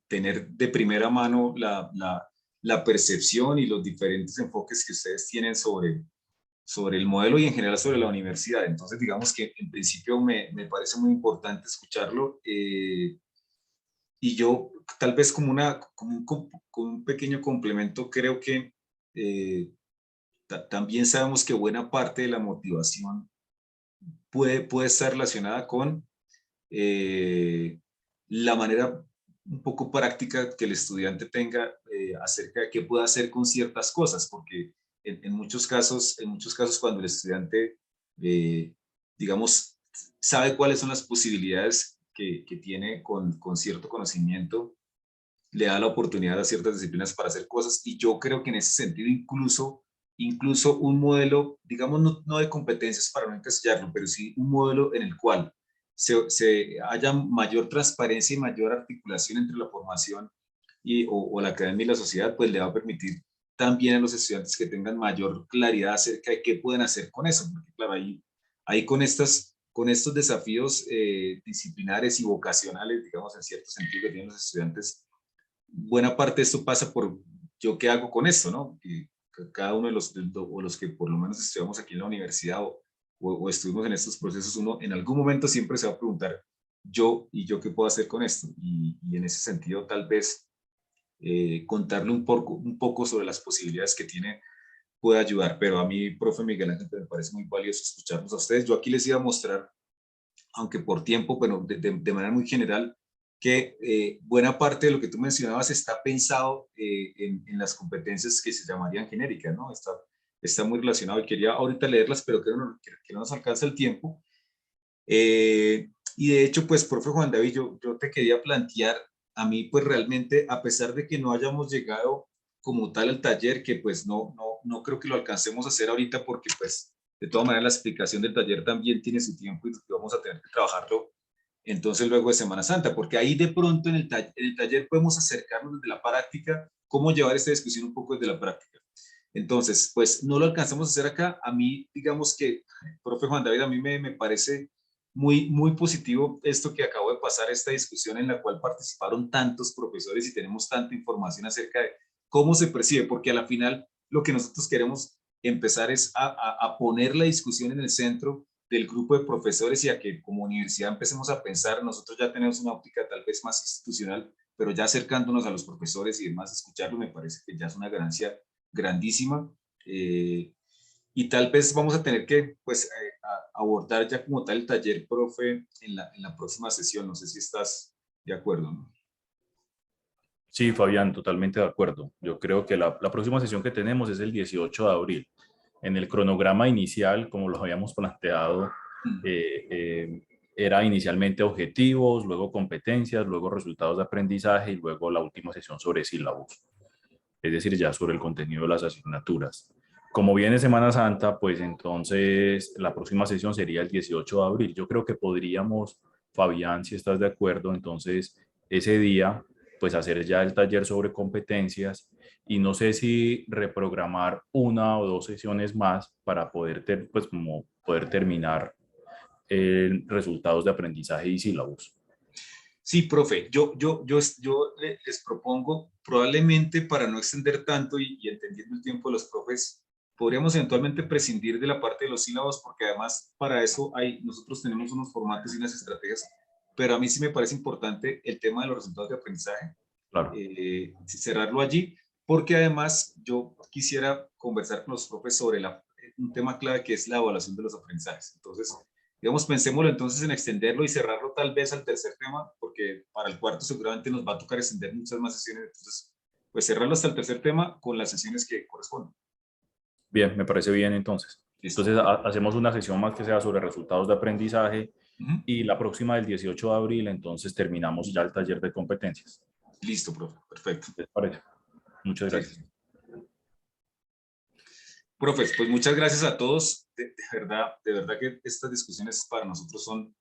[SPEAKER 1] tener de primera mano la percepción y los diferentes enfoques que ustedes tienen sobre el modelo y en general sobre la universidad. Entonces, digamos que en principio me parece muy importante escucharlo. Y yo, tal vez como un pequeño complemento, creo que también sabemos que buena parte de la motivación puede estar relacionada con la manera un poco práctica que el estudiante tenga acerca de qué puede hacer con ciertas cosas, porque en muchos casos cuando el estudiante, digamos, sabe cuáles son las posibilidades que tiene con cierto conocimiento, le da la oportunidad a ciertas disciplinas para hacer cosas, y yo creo que en ese sentido incluso un modelo, digamos, no de competencias para no encasillarlo, pero sí un modelo en el cual haya mayor transparencia y mayor articulación entre la formación o la academia y la sociedad, pues le va a permitir también a los estudiantes que tengan mayor claridad acerca de qué pueden hacer con eso. Porque claro, ahí con estos desafíos disciplinares y vocacionales, digamos, en cierto sentido que tienen los estudiantes, buena parte de esto pasa por yo qué hago con esto, ¿no? Que cada uno de los que por lo menos estudiamos aquí en la universidad o estuvimos en estos procesos, uno en algún momento siempre se va a preguntar, yo qué puedo hacer con esto. Y en ese sentido, tal vez contarle un poco sobre las posibilidades que tiene puede ayudar. Pero a mí, profe Miguel Ángel, me parece muy valioso escucharnos a ustedes. Yo aquí les iba a mostrar, aunque por tiempo, pero de manera muy general, que buena parte de lo que tú mencionabas está pensado en las competencias que se llamarían genéricas, ¿no? Está muy relacionado y quería ahorita leerlas, pero que no nos alcanza el tiempo. Y de hecho, pues, profe Juan David, yo te quería plantear, a mí, pues, realmente, a pesar de que no hayamos llegado como tal al taller, que pues no creo que lo alcancemos a hacer ahorita, porque pues, de todas maneras, la explicación del taller también tiene su tiempo y vamos a tener que trabajarlo entonces luego de Semana Santa, porque ahí de pronto en el taller podemos acercarnos desde la práctica, cómo llevar esta discusión un poco desde la práctica. Entonces, pues no lo alcanzamos a hacer acá. A mí, digamos que, profe Juan David, a mí me parece muy positivo esto que acabo de pasar, esta discusión en la cual participaron tantos profesores y tenemos tanta información acerca de cómo se percibe, porque a la final lo que nosotros queremos empezar es a poner la discusión en el centro del grupo de profesores y a que como universidad empecemos a pensar. Nosotros ya tenemos una óptica tal vez más institucional, pero ya acercándonos a los profesores y demás, escucharlo me parece que ya es una ganancia grandísima. Y tal vez vamos a tener que pues, abordar ya como tal el taller, profe, en la próxima sesión. No sé si estás de acuerdo, ¿no?
[SPEAKER 2] Sí, Fabián, totalmente de acuerdo. Yo creo que la próxima sesión que tenemos es el 18 de abril. En el cronograma inicial, como lo habíamos planteado, era inicialmente objetivos, luego competencias, luego resultados de aprendizaje y luego la última sesión sobre sílabos, es decir, ya sobre el contenido de las asignaturas. Como viene Semana Santa, pues entonces la próxima sesión sería el 18 de abril. Yo creo que podríamos, Fabián, si estás de acuerdo, entonces ese día, pues hacer ya el taller sobre competencias y no sé si reprogramar una o dos sesiones más para poder, pues, como poder terminar resultados de aprendizaje y sílabos.
[SPEAKER 1] Sí, profe, yo les propongo, probablemente para no extender tanto y entendiendo el tiempo de los profes, podríamos eventualmente prescindir de la parte de los sílabos, porque además para eso nosotros tenemos unos formatos y unas estrategias, pero a mí sí me parece importante el tema de los resultados de aprendizaje,
[SPEAKER 2] claro.
[SPEAKER 1] Cerrarlo allí, porque además yo quisiera conversar con los profes sobre un tema clave que es la evaluación de los aprendizajes. Entonces, digamos, pensémoslo entonces en extenderlo y cerrarlo tal vez al tercer tema, porque para el cuarto seguramente nos va a tocar extender muchas más sesiones. Entonces, pues cerrarlo hasta el tercer tema con las sesiones que corresponden.
[SPEAKER 2] Bien, me parece bien entonces.
[SPEAKER 1] Listo.
[SPEAKER 2] Entonces hacemos una sesión más que sea sobre resultados de aprendizaje y la próxima del 18 de abril entonces terminamos ya el taller de competencias.
[SPEAKER 1] Listo, profe. Perfecto.
[SPEAKER 2] ¿Les parece? Muchas gracias.
[SPEAKER 1] Sí. Profes, pues muchas gracias a todos. De verdad que estas discusiones para nosotros son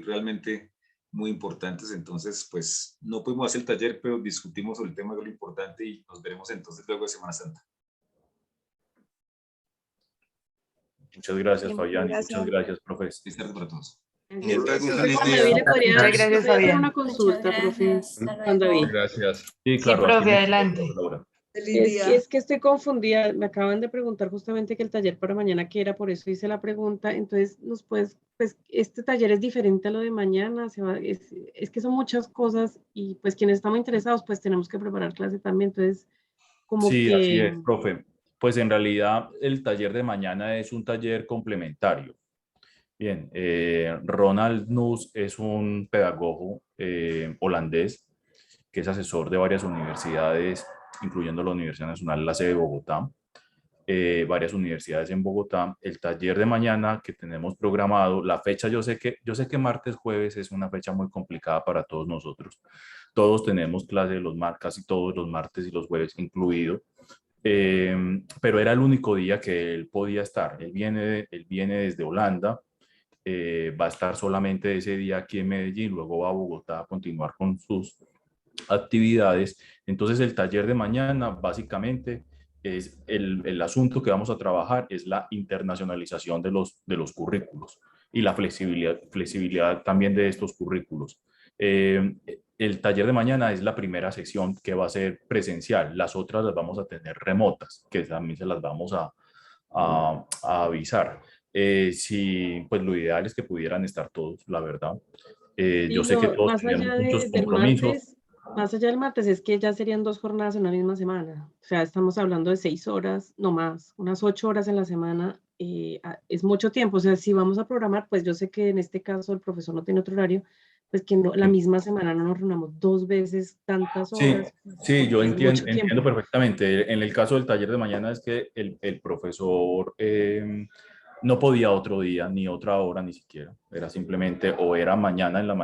[SPEAKER 1] realmente muy importantes. Entonces, pues no pudimos hacer el taller, pero discutimos sobre el tema de lo importante y nos veremos entonces luego de Semana Santa.
[SPEAKER 2] Muchas gracias, Fabián, y muchas gracias, profes.
[SPEAKER 1] Feliz tarde para todos.
[SPEAKER 5] Muchas gracias, Fabián. Una consulta, profe.
[SPEAKER 9] Gracias.
[SPEAKER 2] Sí, claro.
[SPEAKER 4] Sí, profe, adelante.
[SPEAKER 5] Es que estoy confundida. Me acaban de preguntar justamente que el taller para mañana qué era, por eso hice la pregunta. Entonces, pues este taller es diferente a lo de mañana. Es que son muchas cosas y pues quienes estamos interesados, pues tenemos que preparar clase también. Entonces, como
[SPEAKER 2] sí,
[SPEAKER 5] que...
[SPEAKER 2] así es, profe. Pues en realidad el taller de mañana es un taller complementario. Bien, Ronald Nuss es un pedagogo holandés que es asesor de varias universidades, incluyendo la Universidad Nacional, la sede de Bogotá, varias universidades en Bogotá. El taller de mañana que tenemos programado, la fecha, yo sé que martes, jueves es una fecha muy complicada para todos nosotros. Todos tenemos clase casi todos los martes y los jueves incluido. Pero era el único día que él podía estar. Él viene desde Holanda va a estar solamente ese día aquí en Medellín, luego va a Bogotá a continuar con sus actividades. Entonces el taller de mañana básicamente es el asunto que vamos a trabajar es la internacionalización de los currículos y la flexibilidad también de estos currículos. El taller de mañana es la primera sección que va a ser presencial, las otras las vamos a tener remotas, que también se las vamos a avisar. Sí, pues lo ideal es que pudieran estar todos, la verdad. Yo sé que todos tenemos muchos compromisos.
[SPEAKER 5] Más allá del martes, es que ya serían 2 jornadas en una misma semana. O sea, estamos hablando de 6 horas, no más, unas 8 horas en la semana. Es mucho tiempo. O sea, si vamos a programar, pues yo sé que en este caso el profesor no tiene otro horario, pues que no, la misma semana no nos reunamos 2 veces tantas horas.
[SPEAKER 2] Sí, yo entiendo
[SPEAKER 5] tiempo.
[SPEAKER 2] perfectamente. En el caso del taller de mañana es que el profesor no podía otro día, ni otra hora, ni siquiera. Era simplemente, o era mañana en la mañana,